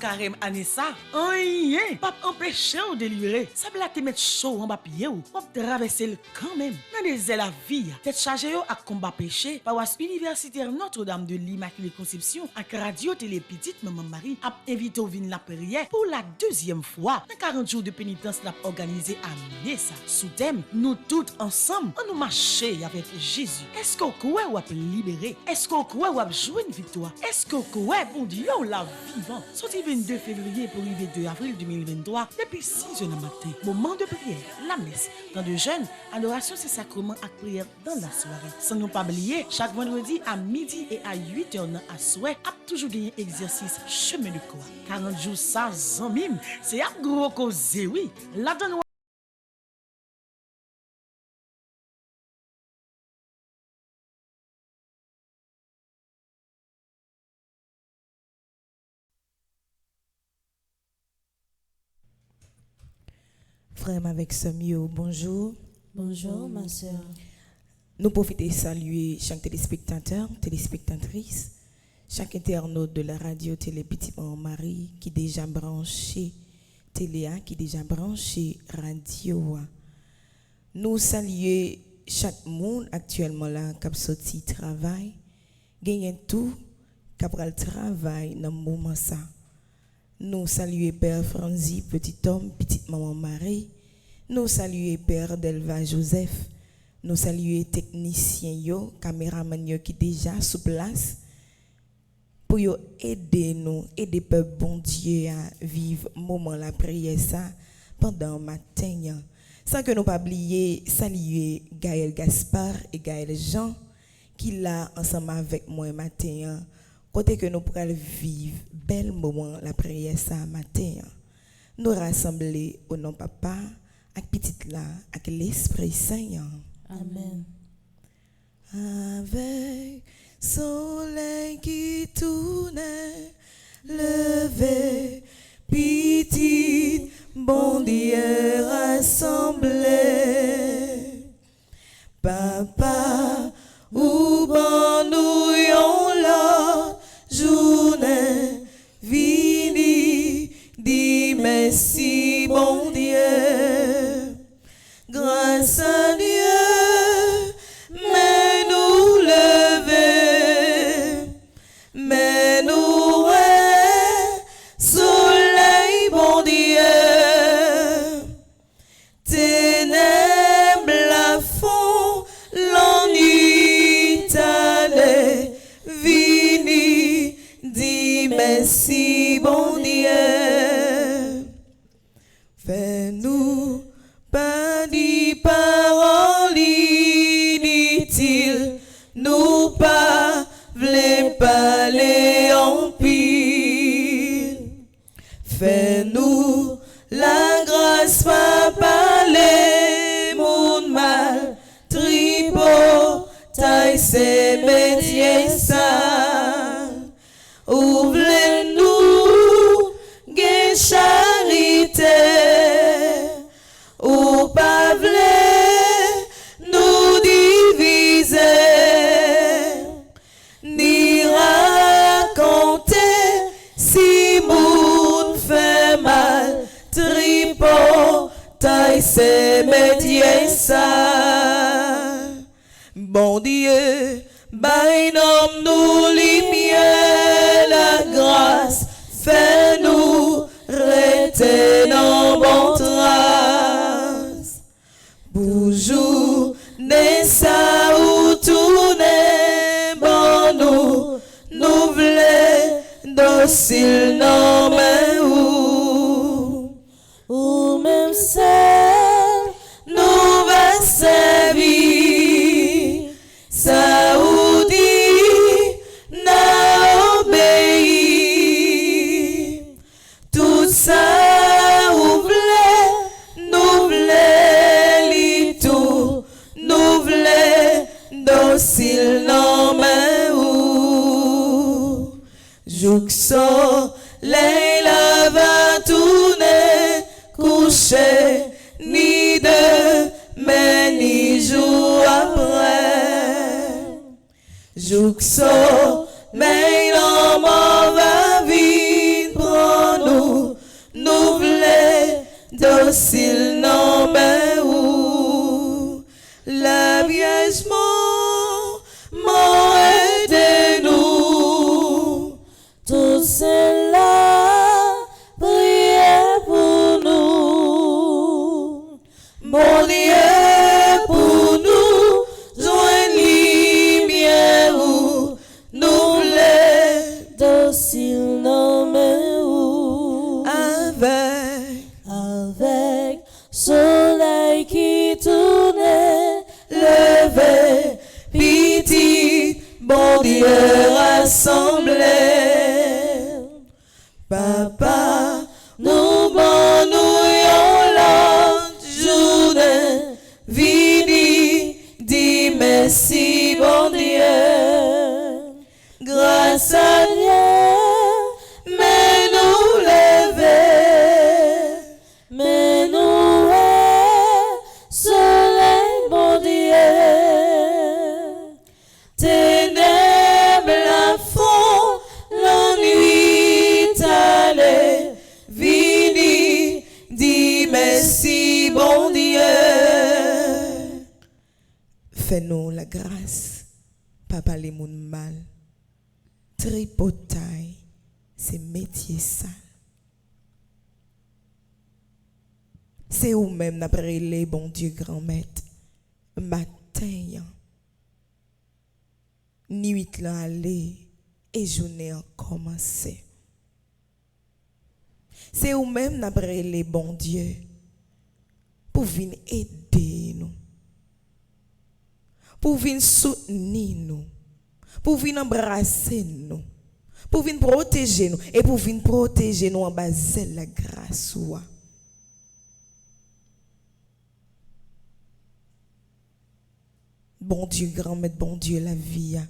carême année ça. Rien, pas empêcher ou délivrer. Ça veut te mettre chaud en bas pied ou traverser le quand même. Dans des la vie, tête chargée à combat péché, paroisse universitaire Notre-Dame de l'Immaculée Conception avec radio télé petite maman Marie a invité au vin la prière pour la deuxième fois. Dans 40 jours de pénitence l'a organisé à Messa. Sous thème, nous toutes ensemble, on nous marcher avec Jésus. Est-ce qu'on croit ou a libéré? Est-ce qu'on croit ou a joué une victoire? Est-ce qu'on croit bon Dieu la vivant? Sorti 22 février pour arriver 2 avril 2023 depuis 6 heures du matin. Moment de prière, la messe, temps de jeûne, adoration c'est sacrement à prière dans la soirée. Sans nous pas oublier, chaque vendredi à midi et à 8 heures à souhait, a toujours gagné exercice chemin de croix. 40 jours ça, mime, c'est un gros cause, oui. La donne. Frère avec Samuel, bonjour. Bonjour, ma soeur. Nous profitons de saluer chaque téléspectateur, téléspectatrice, chaque internaute de la radio Télé Petit Maman Marie qui déjà branché télé, qui déjà branché radio. Nous saluons chaque monde actuellement là qui a sorti travail, gagne tout, qui a le travail dans le moment ça. Nous saluons Père Franzi, petit homme, petite maman Marie. Nous saluons Père Delva Joseph. Nous saluons techniciens yo, caméraman yo qui déjà sous place pour yo aider nous, aider peuple bon Dieu à vivre moment la prière ça pendant matin. Sans que nous pas oublier saluer Gaël Gaspard et Gaël Jean qui là ensemble avec moi matin. Côté que nous pourrons vivre bel moment la prière ça matin. Nous rassembler au nom papa, avec petite là, avec l'Esprit Saint. Amen. Avec soleil qui tourne, levé, petite, bon Dieu rassemblé. Papa, ou bon nous yon la journée, vini, dis merci bon Dieu. Grâce à Dieu, mais nous lever, mais nous soleil bon Dieu, ténèbres la fond, l'ennui t'allait, vini, dis merci bon Dieu, fais-nous pas dit parole inutile, nous pas v'lez parler en pile. Fais-nous la grâce pas parler mon mal, tripo, taille ses métiers ça. Ouvre-nous, gain charité. Ou pas v'lait nous diviser, ni raconter si moun fait mal, tripo, taille ses métiers ça. Bon Dieu, baille nom nous lumière, la grâce, fais-nous rester dans bon trace. Bonjour, n'est ça ou tourner, bon nous v'lait docile non mais ou même seul, nous va servir, ça ou dit, n'a obéi, tout ça ou v'lait, nous v'lait li tout, nous v'lait docile non mais ou joukso Leila va tourner coucher ni demain ni jour après joukso mais l'homme va vite prendre docile non mais où la Vierge m'ont aidé nous. Tout cela priez pour nous. Mon Dieu pour nous, joindre lumière où nous voulons Docile non mais où avec soleil qui tournait, levé, petit, bon Dieu rassemblé. Papa, nous bon nous yon l'autre journée, vini, dis merci bon Dieu. Grâce à Dieu, mais nous lever. mais nous est soleil bon Dieu. Ténèbres la fond, l'ennui t'allait, vini, dis merci bon Dieu. Fais-nous la grâce, papa les moun mal, tripotaille, c'est métier sale. C'est où même n'après les bon Dieu grand maître, matin, nuit là aller et journée a commencé. C'est où même n'après les bon Dieu pour venir aider nous, pour venir soutenir nous, pour venir embrasser nous, pour venir protéger nous et pour venir protéger nous en bas de la grâce. Bon Dieu, grand maître, bon Dieu, la vie.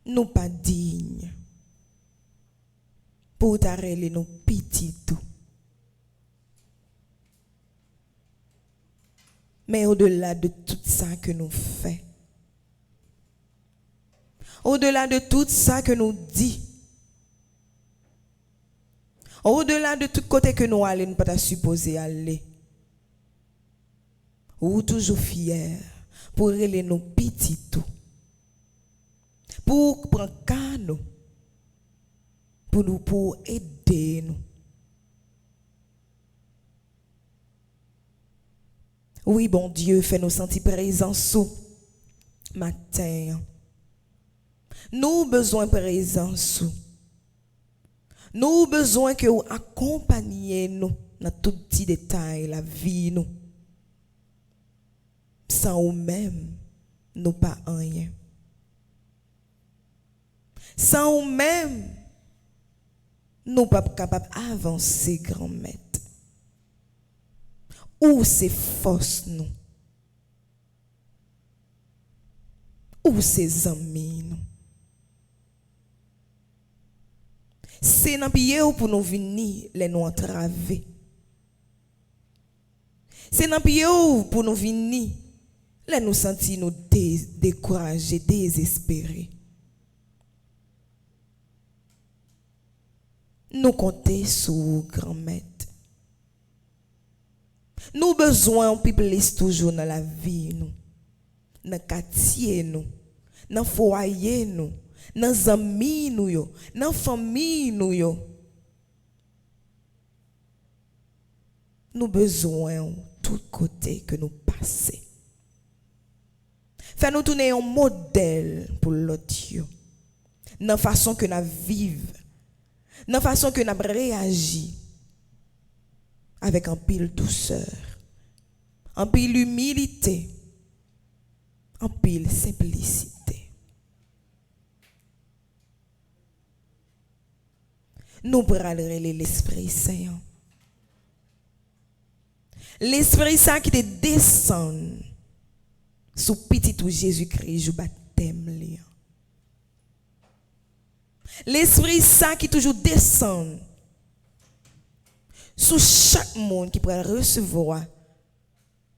Nous pas dignes pour t'arrêter nos petits tout. Mais au-delà de tout ça que nous faisons, au-delà de tout ça que nous dit, au-delà de tout côté que nous allons, nous pas supposé aller. Ou toujours fiers pour relever nos petits tout, pour prendre cas nous, pour aider nous. Oui, bon Dieu, fais-nous sentir présents sous matin. Nous besoin de présence sous. Nous besoin que vous accompagniez nous dans tout petit détail la vie nous. Sans vous-même, nous pas rien. Sans vous-même, nous pas capables d'avancer, grand maître. Où c'est force nous? Où c'est amis nous? C'est dans pied pour nous venir les nous entraver. C'est dans pied pour nous venir les nous sentir nous découragés, désespérés. Nous compter sur grand maître. Nous besoin de plus toujours dans la vie nous, dans le quartier nous, dans le foyer nous, dans les amis nous, dans la famille nous. Nous besoin de tout côté que nous passons. Fais-nous tourner un modèle pour l'autre. Dans la façon que nous vivons, dans la façon que nous réagissons, avec un pile douceur, un pile humilité, un pile simplicité. Nous parlerons l'Esprit Saint. L'Esprit Saint qui te descend sous petit tout Jésus-Christ, je baptême. L'Esprit Saint qui toujours descend sous chaque monde qui pourrait recevoir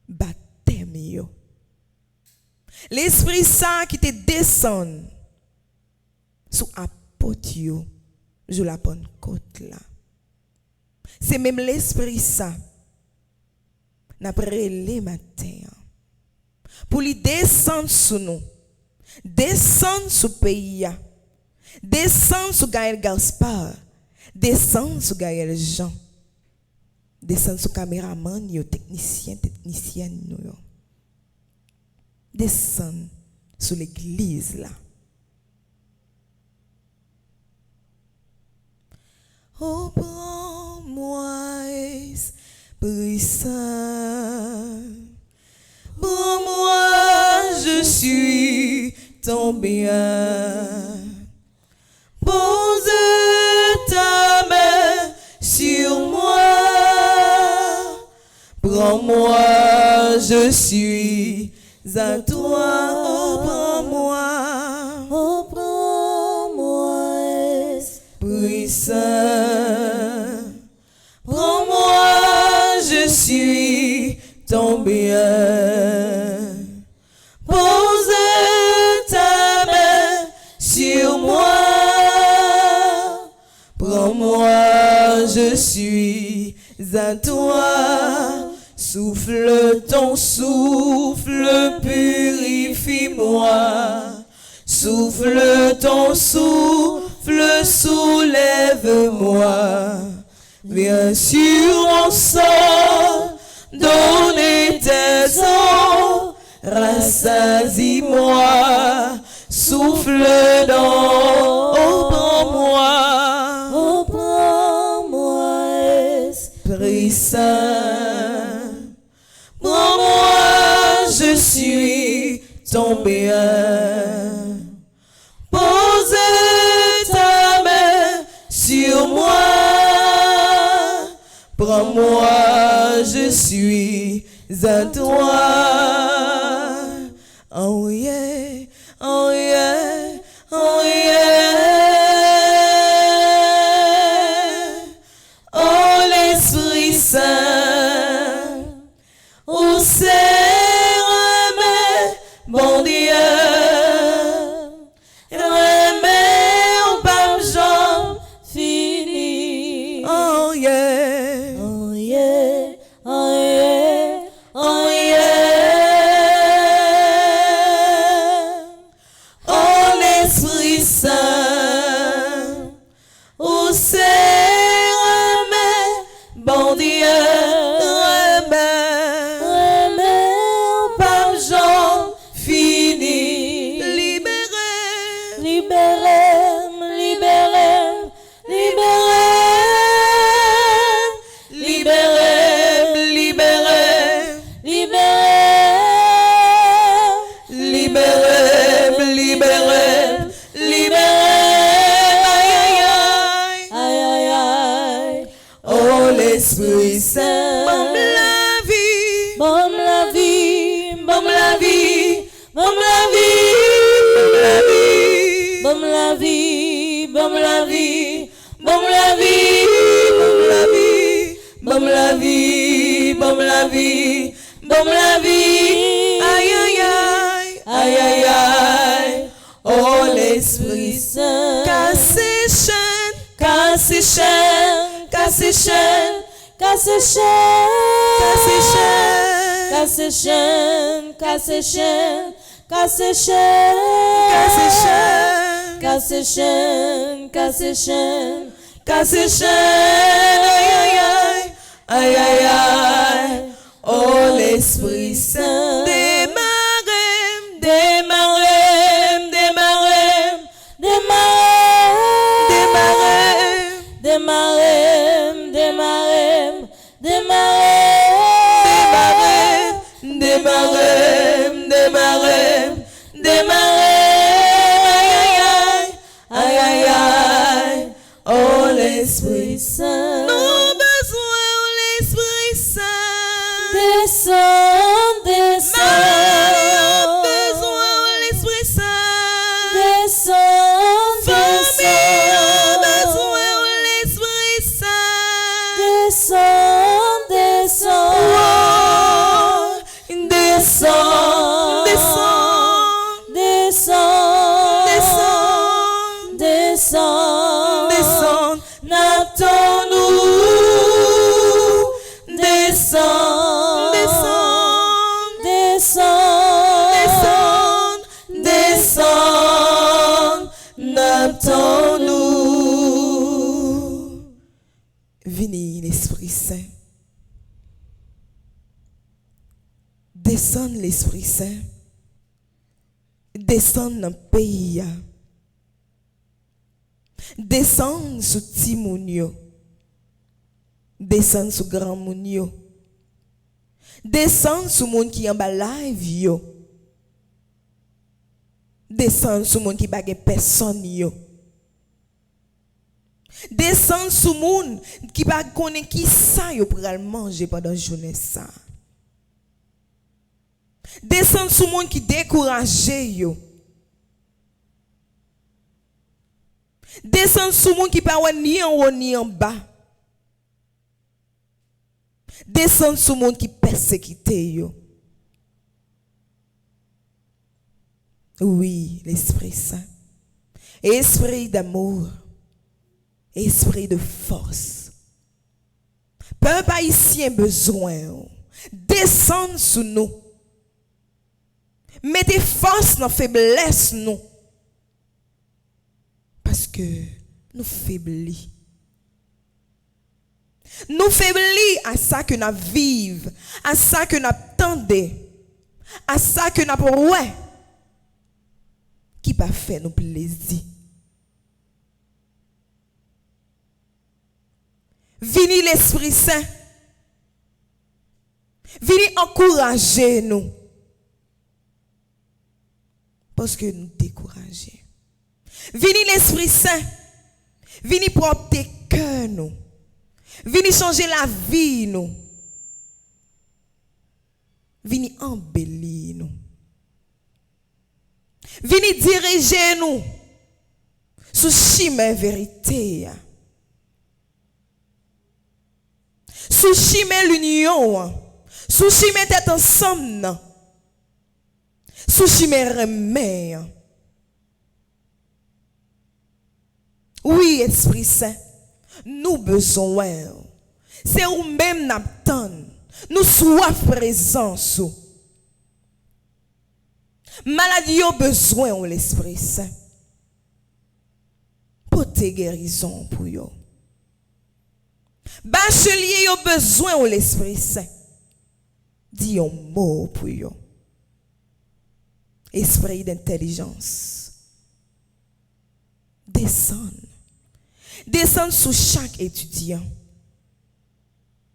baptême. L'Esprit Saint qui te descend sous apôtre, je la bonne côte là. C'est même l'esprit ça. N'après les matins. Pour lui descendre sous nous. Descendre sous le pays. Descendre sous Gaël Gaspard. Descendre sous Gaël Jean. Descendre sous caméraman, technicienne. Descendre sous l'église là. Oh, prends-moi, Esprit Saint. Prends-moi, je suis ton bien. Pose ta main sur moi. Prends-moi, je suis à toi. Oh, prends-moi. Oh, prends-moi, Esprit Saint. Prends-moi, je suis ton bien. Pose ta main sur moi. Prends-moi, je suis à toi. Souffle ton souffle, purifie-moi. Souffle ton souffle, soulève-moi. Viens sur mon sang, donner tes eaux, rassasie-moi, souffle dans, oh, prends-moi, oh, prends-moi, Esprit Saint, prends-moi, je suis ton bien. Pose ta main sur moi. Prends-moi, je suis à toi. Oh yeah, oh yeah, oh yeah. Oh l'Esprit Saint, oh c'est remets, bon Dieu. Remets au pas jambe fini. Oh yeah. oh yeah, oh yeah, Oh yeah, oh l'Esprit Saint, oh c'est remets, bon Dieu, remets, par Jean fini, libéré, libérez, libérez, libérez, libéré, libéré, libérez, libéré, libéré, libéré, aïe, aïe, aïe. aïe, aïe, aïe, Oh l'Esprit Saint, bam la vie, bam la vie, bam la vie, bam la vie, bam la vie, bam la vie, bam la vie, bam la vie, bam la vie, bam la vie, bam la vie, aïe aïe aïe, aïe aïe aïe. Oh l'Esprit Saint, casse les chaînes, casse les chaînes, casse les chaînes, casse les chaînes, casse les chaînes, casse les chaînes, casse les chaînes, casse les chaînes, casse les chaînes, casse les chaînes, casse les chaînes, aïe aïe aïe, aïe aïe aïe. Oh l'Esprit Saint, démarrez, démarrez, démarrez, démarrez, démarrez, démarrez, démarrez, démarrez, démarrez, démarrez, aïe aïe aïe, oh l'Esprit Saint, nous besoin de l'Esprit Saint, descends, descends, besoin de l'Esprit Saint, descends, famille descends, besoin de l'Esprit Saint, descends, descends, oh, descends, descends, descends, descends, descends, descends, n'attends Saint. Descends l'Esprit Saint. Descends dans le pays. Descends sur Timounio. Descends sur Grand Mounio. Descends sur monde qui en bas live yo. Descends sur monde qui bague personne yo. Descends sur monde qui pas connaît qui ça yo pour manger pendant journée ça. Descends sur monde qui découragé yo. Descends sur monde qui pas ni en haut ni en bas. Descends sur monde qui persécuté yo. Oui, l'Esprit Saint. Esprit d'amour. Esprit de force. Peuple haïtien besoin. Descends sur nous. Mettez force dans la faiblesse nous. Parce que nous faiblis. Nous faiblis à ça que nous vivons, à ça que nous attendons, à ça que nous ouais, qui va faire nous plaisir. Venez l'Esprit Saint. Venez encourager nous. Parce que nous décourageons. Venez l'Esprit Saint. Venez porter cœur nous. Venez changer la vie nous. Venez embellir nous. Venez diriger nous sous chemin vérité. Sous chemin l'union. Sous chemin tête ensemble. Sous chemin remède. Oui, Esprit Saint. Nous besoin. C'est où même n'attend. Nous soif présence. Maladie au besoin de l'Esprit Saint. Pour tes guérisons pour yo. Bachelier au besoin de l'Esprit Saint. Dis un mot pour yo. Esprit d'intelligence. Descends. Descends sur chaque étudiant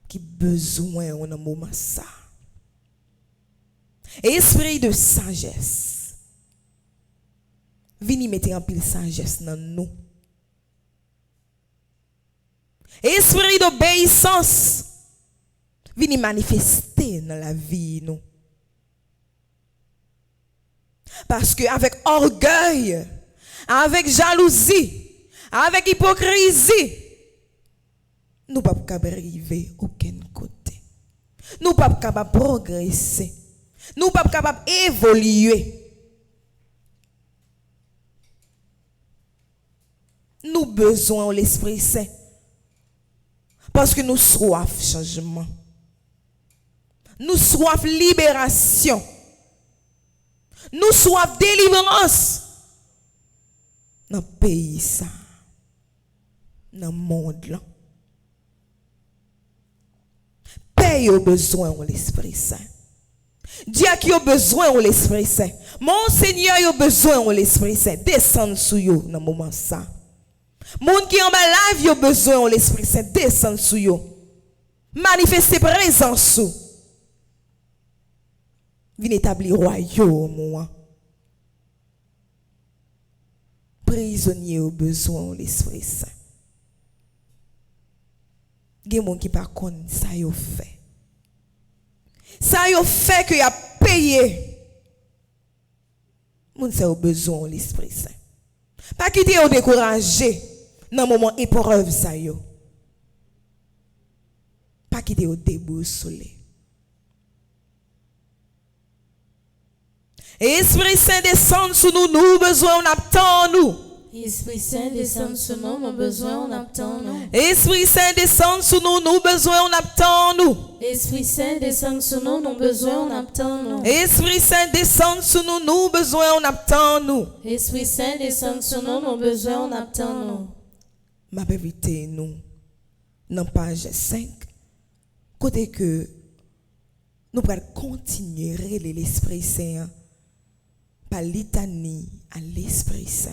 qui a besoin en un moment ça. Esprit de sagesse. Venez mettre en pile sagesse dans nous. Esprit d'obéissance. Venez manifester dans la vie nous. Parce que avec orgueil, avec jalousie, avec hypocrisie, nous ne pouvons pas arriver à aucun côté. Nous ne pouvons pas progresser. Nous ne pouvons pas évoluer. Nous avons besoin de l'Esprit Saint. Parce que nous soif changement. Nous soif libération. Nous soif délivrance. Dans le pays ça. Dans le monde là. Paye au besoin de l'Esprit Saint. Dieu qui a besoin de l'Esprit Saint. Mon Seigneur a besoin de l'Esprit Saint. Descends sur vous dans le moment ça. Moun qui en bas live a besoin de l'Esprit Saint. Descends sur vous. Manifestez présence. Venez établir royaume. Prisonnier au besoin de l'Esprit Saint. Il y a des gens qui ne connaissent pas ça yo fait. Ça yo fait que y a payé. Moun ça au besoin de l'Esprit Saint. Pas quitter ou décourager dans moment épreuve ça yo. Pas quitter ou déboussoler. Esprit Saint descend sur nous, nous besoin on attend nous. Esprit Saint descend sur nous, nos besoins on attend nous. Esprit Saint descend sur nous, nous besoin on attend nous. Esprit Saint descend sur nous, nos besoins on attend nous. Esprit Saint descend sur nous, nous besoin on attend nous. Esprit Saint descend sur nous, nos besoins on attend nous. Ma vérité nous dans page 5 côté que nous pourrons continuer l'Esprit Saint par litanie à l'Esprit Saint.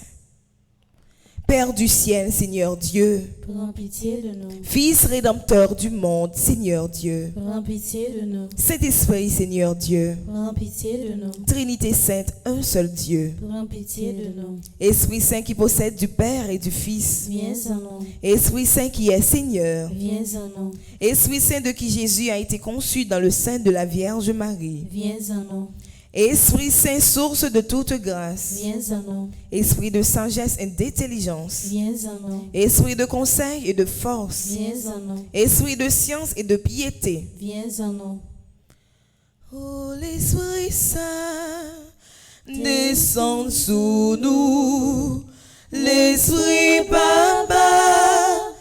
Père du ciel, Seigneur Dieu, Prends pitié de nous. Fils rédempteur du monde, Seigneur Dieu, Prends pitié de nous. Saint-Esprit, Seigneur Dieu, Prends pitié de nous. Trinité Sainte, un seul Dieu, Prends pitié de nous. Esprit Saint qui possède du Père et du Fils, Viens en nous. Esprit Saint qui est Seigneur, Viens en nous. Esprit Saint de qui Jésus a été conçu dans le sein de la Vierge Marie, Viens en nous. Esprit Saint, source de toute grâce, Viens en nous. Esprit de sagesse et d'intelligence, Viens en nous. Esprit de conseil et de force, Viens en nous. Esprit de science et de piété. Viens en nous. Oh, l'Esprit Saint, descend sous nous. L'Esprit Papa,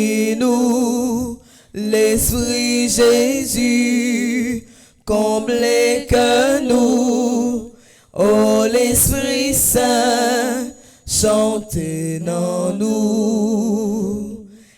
envahit-nous. L'Esprit Jésus, comblez que nous. Oh, l'Esprit Saint, chantez dans nous.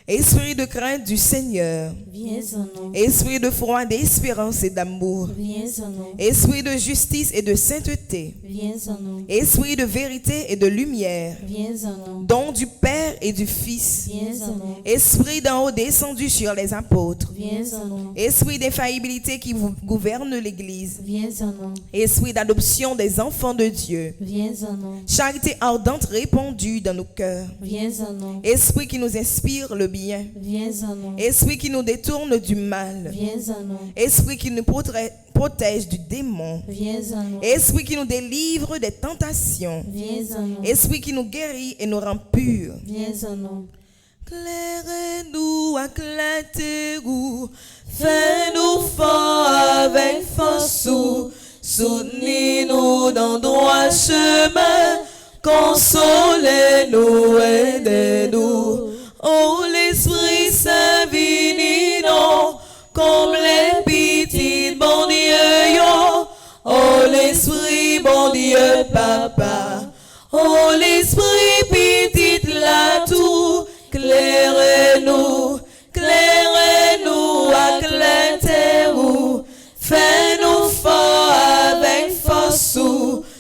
Esprit de crainte du Seigneur, Viens en nous. esprit de foi, d'espérance et d'amour, Viens en nous. esprit de justice et de sainteté, Viens en nous. esprit de vérité et de lumière, Viens en nous. don du Père et du Fils, Viens en nous. esprit d'en haut descendu sur les apôtres, Viens en nous. esprit d'infaillibilité qui gouverne l'Église, Viens en nous. esprit d'adoption des enfants de Dieu, Viens en nous. charité ardente répandue dans nos cœurs, Viens en nous. esprit qui nous inspire le bien, Viens en nous. esprit qui nous détourne du mal, Viens en nous. esprit qui nous protège du démon, Viens en nous. esprit qui nous délivre des tentations, Viens en nous. esprit qui nous guérit et nous rend purs. Viens en nous. Clairez-nous, éclairez-nous, fais-nous fort avec force, soutenez-nous dans droit chemin, consolez-nous, aidez-nous. Oh, l'Esprit Saint, vini non, comme les petits bon Dieu, yo. Oh, l'Esprit, bon Dieu, papa. Oh, l'Esprit, petite la tout, clairez-nous, clairez-nous, éclairez-nous, fais-nous fort avec force,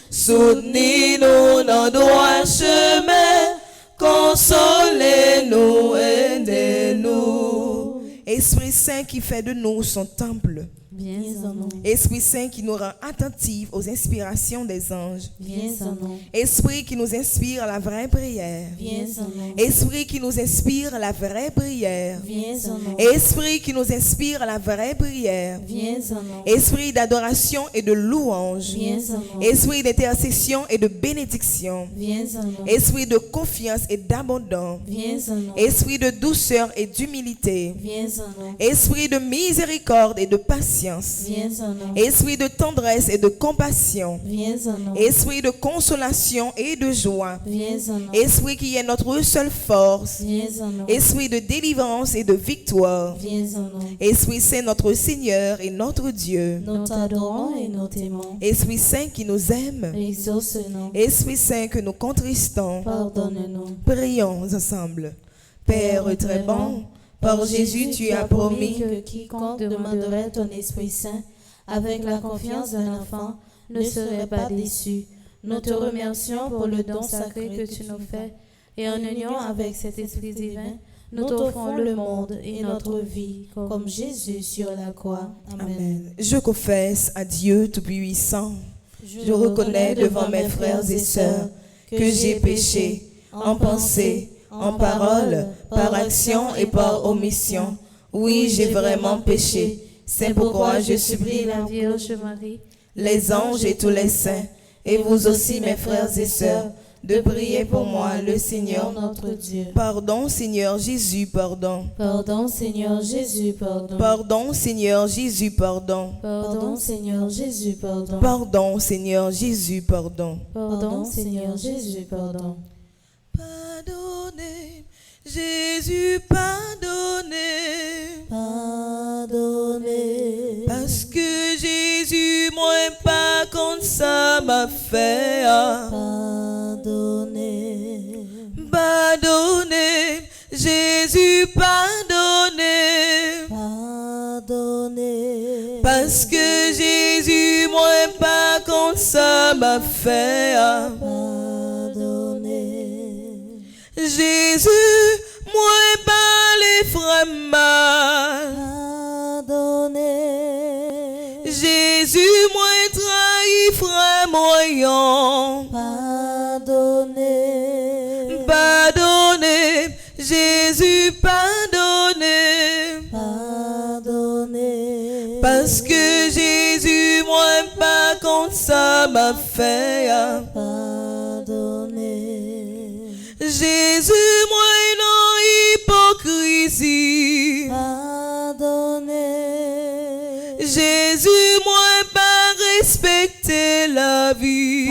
soutenez-nous dans droit chemin, consolez-nous, aidez-nous. Esprit Saint qui fait de nous son temple. Viens en nous. Esprit Saint qui nous rend attentifs aux inspirations des anges. Viens en nous. Esprit qui nous inspire la vraie prière. Viens en nous. Esprit qui nous inspire la vraie prière. Viens en nous. Esprit qui nous inspire la vraie prière. Viens en nous. Esprit d'adoration et de louange. Viens en nous. Esprit d'intercession et de bénédiction. Viens en nous. Esprit de confiance et d'abondance. Viens en nous. Esprit de douceur et d'humilité. Viens en nous. Esprit de miséricorde et de patience. Viens en nous. Esprit de tendresse et de compassion. Viens en nous. Esprit de consolation et de joie. Viens en nous. Esprit qui est notre seule force. Viens en nous. Esprit de délivrance et de victoire. Viens en nous. Esprit Saint, notre Seigneur et notre Dieu. Nous t'adorons et nous t'aimons. Esprit Saint qui nous aime. Exauce-nous. Esprit Saint que nous contristons. Pardonne-nous. Prions ensemble. Père très bon, par Jésus tu as promis que quiconque demanderait ton Esprit Saint avec la confiance d'un enfant ne serait pas déçu. Nous te remercions pour le don sacré que tu nous fais et en union avec cet Esprit divin, nous t'offrons le monde et notre vie comme Jésus sur la croix. Amen. Amen. Je confesse à Dieu Tout-Puissant, je reconnais devant mes frères et sœurs que j'ai péché en pensée, en parole, par action et par omission. Oui, j'ai vraiment péché. C'est pourquoi je supplie la Vierge Marie, les anges et tous les saints, et vous aussi mes frères et sœurs, de prier pour moi le Seigneur notre Dieu. Pardon Seigneur Jésus, pardon. Pardon Seigneur Jésus, pardon. Pardon Seigneur Jésus, pardon. Pardon Seigneur Jésus, pardon. Pardon Seigneur Jésus, pardon. Pardon Seigneur Jésus, pardon. Pardonnez, Jésus, pardonnez. Pardonnez. Parce que Jésus, moi, pas comme ça m'a fait. Pardonnez. Pardonnez, Jésus, pardonnez. Parce que Jésus, moi, pas comme ça m'a fait. Pardonner. Jésus, moi, pas les frères mal. Pardonner. Jésus, moi, trahi frère moyen. Pardonner. Pardonnez, Jésus, pardonnez. Pardonner. Parce que Jésus, moi, pas comme ça m'a fait. Pardonner. Jésus, moi, non hypocrisie. Pardonner. Jésus, moi, pas respecter la vie.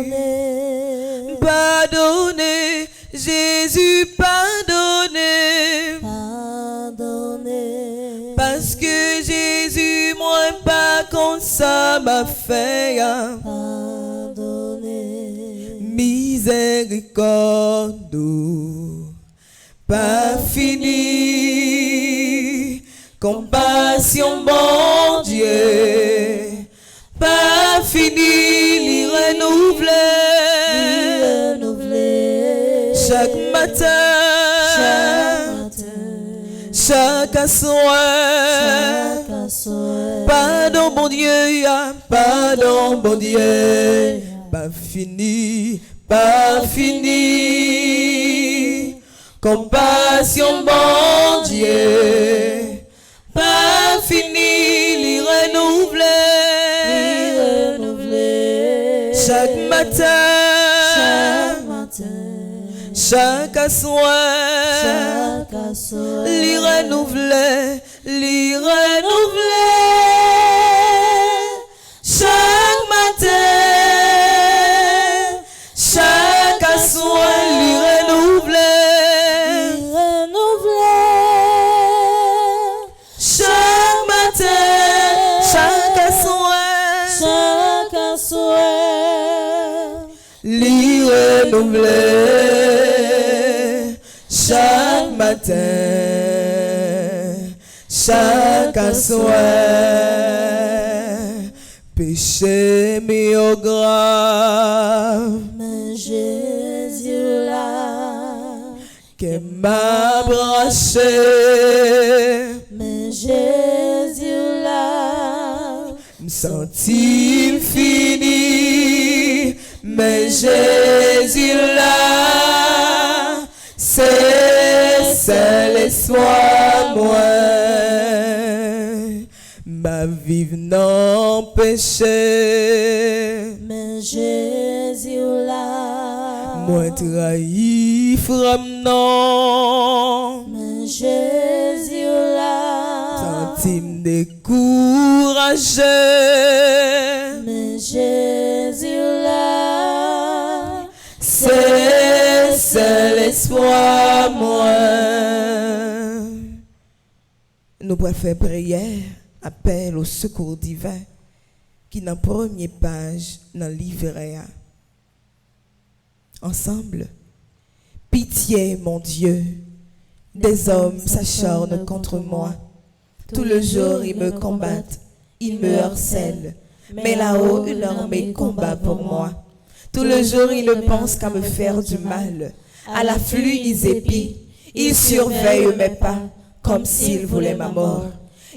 Pardonner. Pardonnez, Jésus, pardonnez. Pardonner. Parce que Jésus, moi, pas comme ça m'a fait. Pardonner. Miséricorde, pas fini. Compassion, bon Dieu, pas fini, l'y renouveler. Chaque matin, chaque soir. Pardon, bon Dieu, pardon, bon Dieu. Pas fini, pas fini. Compassion, bon Dieu. Pas fini, l'y renouveler. Chaque matin. Chaque soir, l'y renouveler. Chaque matin, chaque soir, l'y renouveler. Chaque matin, chaque soir, l'y renouveler. Chaque matin, chaque soir, péché mais au grave. Mais Jésus là, qui m'a branché. mais Jésus là, Me sentis fini, mais Jésus là, c'est l'espoir moi. Ma vie non péché, mais Jésus là, moi trahi from non. mais Jésus là, Sentime découragé, mais Jésus là, c'est l'espoir moi. Nous pourrons faire prière, appel au secours divin, qui dans la première page dans le livret. Ensemble, pitié mon Dieu, des hommes s'acharnent contre moi. Tout le jour ils me combattent, ils me harcèlent, mais là-haut une armée combat pour moi. Tout le jour ils ne pensent qu'à me faire du mal, à l'afflux ils épient, ils surveillent mes pas, comme s'ils voulaient ma mort.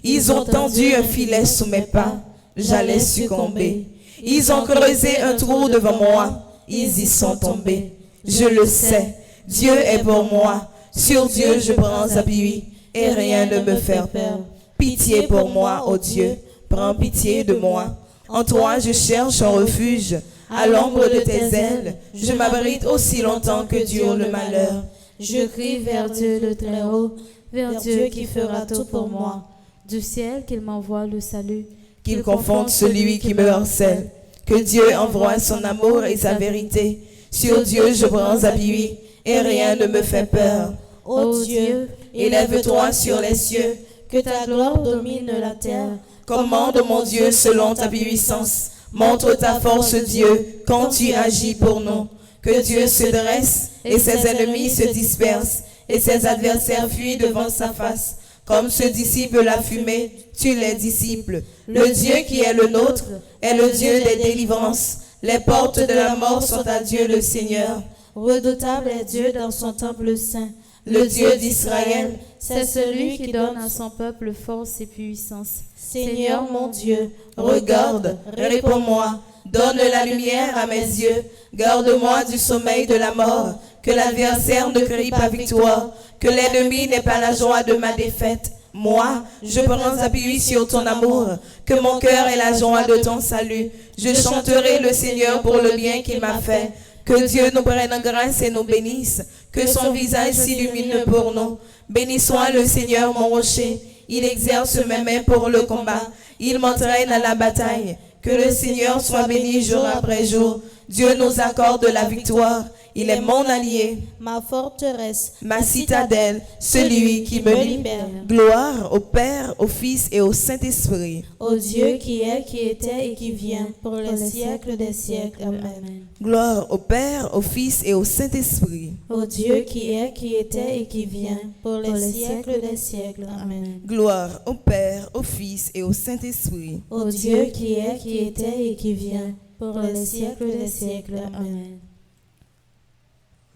Ils ont tendu un filet sous mes pas, j'allais succomber. Ils ont creusé un trou devant moi, ils y sont tombés. Je le sais, Dieu est pour moi, sur Dieu je prends appui, et rien ne me fait peur. Pitié pour moi, ô Dieu, prends pitié de moi. En toi je cherche un refuge, à l'ombre de tes ailes, je m'abrite aussi longtemps que dure le malheur. je crie vers Dieu le Très-Haut, vers Dieu qui fera tout pour moi. Du ciel qu'il m'envoie le salut, Qu'il confonde celui qui me harcèle, que Dieu envoie son amour et sa vérité. Sur Dieu je prends appui, et rien ne me fait peur. ô Dieu, Élève-toi sur les cieux, que ta gloire domine la terre. commande mon Dieu selon ta puissance. Montre ta force Dieu, quand tu agis pour nous. Que Dieu se dresse, et ses ennemis se dispersent, et ses adversaires fuient devant sa face. Comme se dissipe la fumée, tu les disciples. Le Dieu qui est le nôtre est le Dieu des délivrances. Les portes de la mort sont à Dieu le Seigneur. Redoutable est Dieu dans son temple saint. Le Dieu d'Israël, c'est celui qui donne à son peuple force et puissance. Seigneur mon Dieu, regarde, réponds-moi, donne la lumière à mes yeux, garde-moi du sommeil de la mort, que l'adversaire ne crie pas victoire, que l'ennemi n'ait pas la joie de ma défaite. Moi, je prends appui sur ton amour, que mon cœur ait la joie de ton salut. Je chanterai le Seigneur pour le bien qu'il m'a fait. Que Dieu nous prenne en grâce et nous bénisse, que son visage s'illumine pour nous. Béni soit le Seigneur mon rocher, il exerce mes mains pour le combat, il m'entraîne à la bataille. Que le Seigneur soit béni jour après jour. Dieu nous accorde la victoire. Il est mon allié, ma forteresse, ma citadelle, celui qui me libère. Gloire au Père, au Fils et au Saint-Esprit. Au Dieu qui est, qui était et qui vient, pour les siècles des siècles. Amen. Gloire au Père, au Fils et au Saint-Esprit. Au Dieu qui est, qui était et qui vient, pour les siècles des siècles. Amen. Gloire au Père, au Fils et au Saint-Esprit. Au Dieu qui est, qui était et qui vient, pour les siècles des siècles. Amen.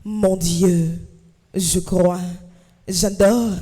Mon Dieu, je crois, j'adore,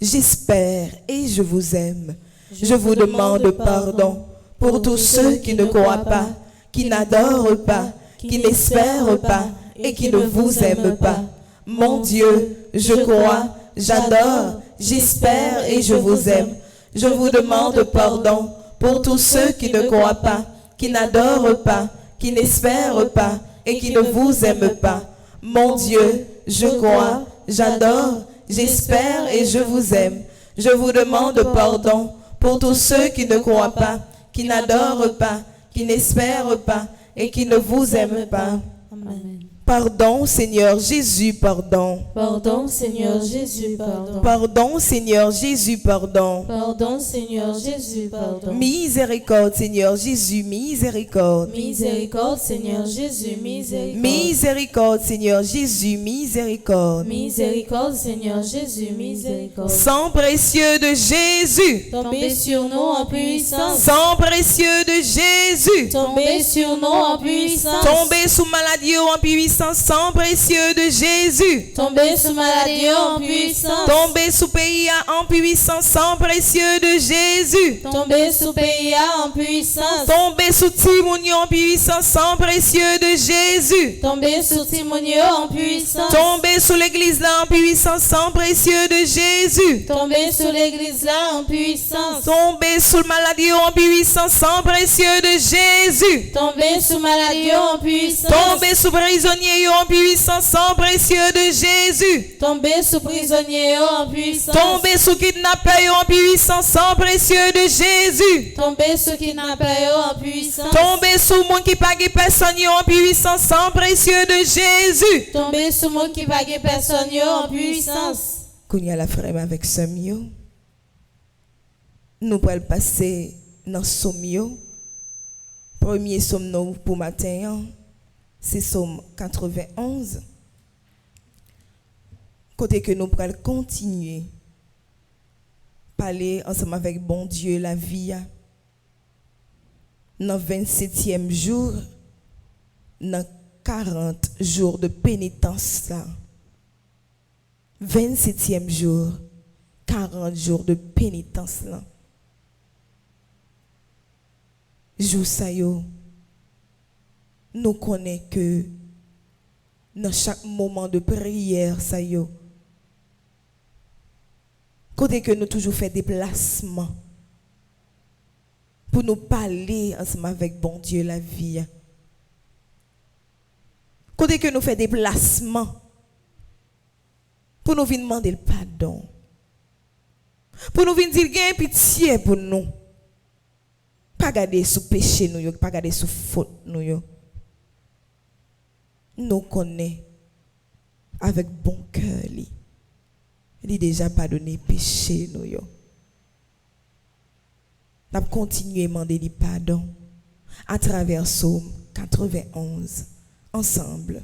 j'espère et je vous aime. Je vous demande pardon pour tous ceux qui ne croient pas, qui n'adorent pas, qui n'espèrent pas et qui ne vous aiment pas. Mon Dieu, je crois, j'adore, j'espère et je vous aime. Je vous demande pardon pour tous ceux qui ne croient pas, qui n'adorent pas, qui n'espèrent pas et qui ne vous aiment pas. Mon Dieu, je crois, j'adore, j'espère et je vous aime. Je vous demande pardon pour tous ceux qui ne croient pas, qui n'adorent pas, qui n'espèrent pas et qui ne vous aiment pas. Amen. Pardon, Seigneur Jésus, pardon. Pardon, Seigneur Jésus, pardon. Pardon, Seigneur Jésus, pardon. Pardon, Seigneur Jésus, pardon. Miséricorde, Seigneur Jésus, miséricorde. Miséricorde, Seigneur Jésus, miséricorde. Miséricorde, Seigneur Jésus, miséricorde. Miséricorde, Seigneur Jésus, miséricorde. Sang précieux de Jésus. Tombez sur nous en puissance. Sang précieux de Jésus. Tombez sur nous en puissance. Tombez sous maladie en puissance. Sang précieux de Jésus. Tombez sous maladie en puissance. Tombez sous pays en puissance. Sang précieux de Jésus. Tombez sous pays en puissance. Tombez sous Timonio en puissance. Sang précieux de Jésus. Tombez sous Timonio en puissance. Tombez sous l'église là en puissance. Sang précieux de Jésus. Tombez sous l'église là en puissance. Tombez sous le maladie en puissance. Sang précieux de Jésus. Tombez sous maladie en puissance. Tombez sous prisonnier en puissance, sang précieux de Jésus. Tombez sous prisonnier en puissance. Tombez sous kidnappé en puissance, sang précieux de Jésus. Tombez sous kidnappé en puissance. Tombez sous monde qui pague personne en puissance, sang précieux de Jésus. Tombez sous monde qui pague personne en puissance. Qu'on y a la frère avec Samuel. Nous pourrons passer dans Somme. Premier somme pour matin. C'est Somme 91. Côté que nous pourrons continuer parler ensemble avec bon Dieu la vie. Dans 27e jour, dans 40 jours de pénitence là. 27e jour, 40 jours de pénitence là. Jour ça yo. Nous connaissons que dans chaque moment de prière, ça y est, côté que nous toujours fait des déplacements pour nous parler ensemble avec bon Dieu la vie. Côté que nous fait des déplacements pour nous venir demander le pardon. Pour nous venir dire qu'il y a pitié pour nous. Pas garder sous péché nous, pas garder sous faute nous. Nous connaissons avec bon cœur. Il a déjà pardonné péché. Nous avons continué à demander le pardon à travers Somme 91. Ensemble.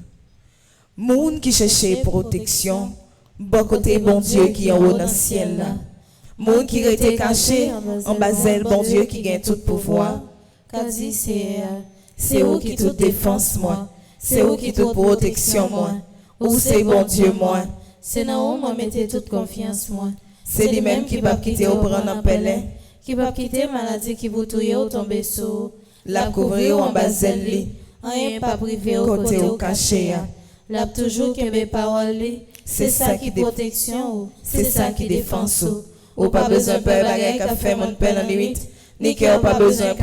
Moun qui cherchait protection, bon côté bon Dieu qui est en haut dans le ciel là. Moun qui était caché, en basel, bon Dieu qui gagne tout pouvoir. Quasi C'est où qui toute défense, moi. C'est où qui toute protection, moi. Où c'est bon Dieu, moi. c'est dans où moi mettez toute confiance, moi. C'est lui-même qui va quitter au prendre en pelin. Qui va quitter maladie qui vous touille au tomber sous. La couvrir en basel li. Rien pas privé au Côté côté au au caché. L'a toujours que mes paroles li. C'est ça qui protection ou. C'est ça qui défense ou. Ou pas besoin de peur bagay qu'a fait mon peine en limite. Ni que pas besoin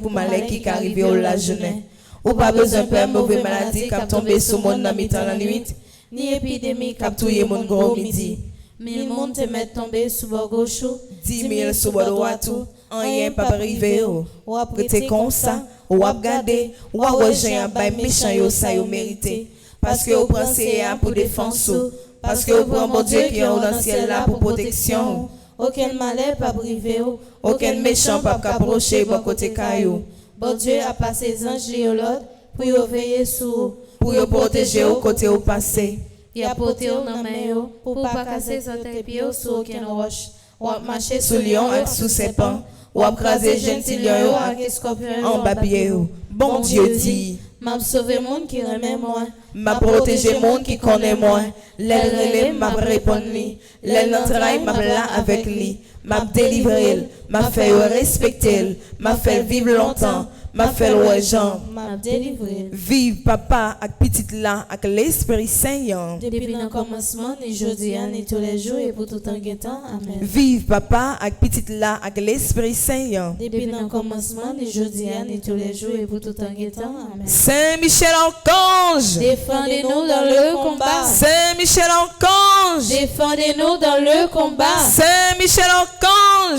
pour malheur qui arrive au la journée. Ou pas besoin de peur mauvaise maladie qui tomber sur mon dans mi-temps la nuit. Ni épidémie Qui touyer mon gros midi. 1000 monde te mettent tomber sous bord gauche. 10 000 sous bord droit tout. Rien pas arrivé ou après comme ça. Ou ap gade, ou a rejoint bay méchant yo ça yo mérité. Parce que vous pensez pour défense ou. Parce que vous prenez bon Dieu qui est dans le ciel là pour protection. Aucun malheur pas privé ou. Aucun méchant pas approcher bon côté caillou. Bon Dieu a passé les anges li au l'autre pour y veiller sur pour y protéger au côté au passé. Il a porté au dans main yo pour pas casser son pied sur aucune roche. Ou a marcher Sous lion et sous serpent. Ou a craser gentil lion avec scorpion en bas pied. Bon Dieu dit. M'a sauvé monde qui remet moi. M'a protégé monde qui connaît moi. L'aile relève m'a répondre lui. L'aile n'entraille m'a là avec lui. M'a délivré, m'a fait respecter, m'a fait vivre longtemps, m'a fait ouais Jean. M'a délivré. Vive papa avec petite là avec l'Esprit Saint. Depuis le commencement, ni jeudi, ni tous les jours et pour tout en guettant. Amen. Vive papa avec petite là avec l'Esprit Saint. Depuis le commencement, ni jeudi, ni tous les jours et pour tout en guettant. Amen. Saint Michel Archange. Défendez-nous dans le combat. Saint Michel Archange. Défendez-nous dans le combat. Saint Michel Archange.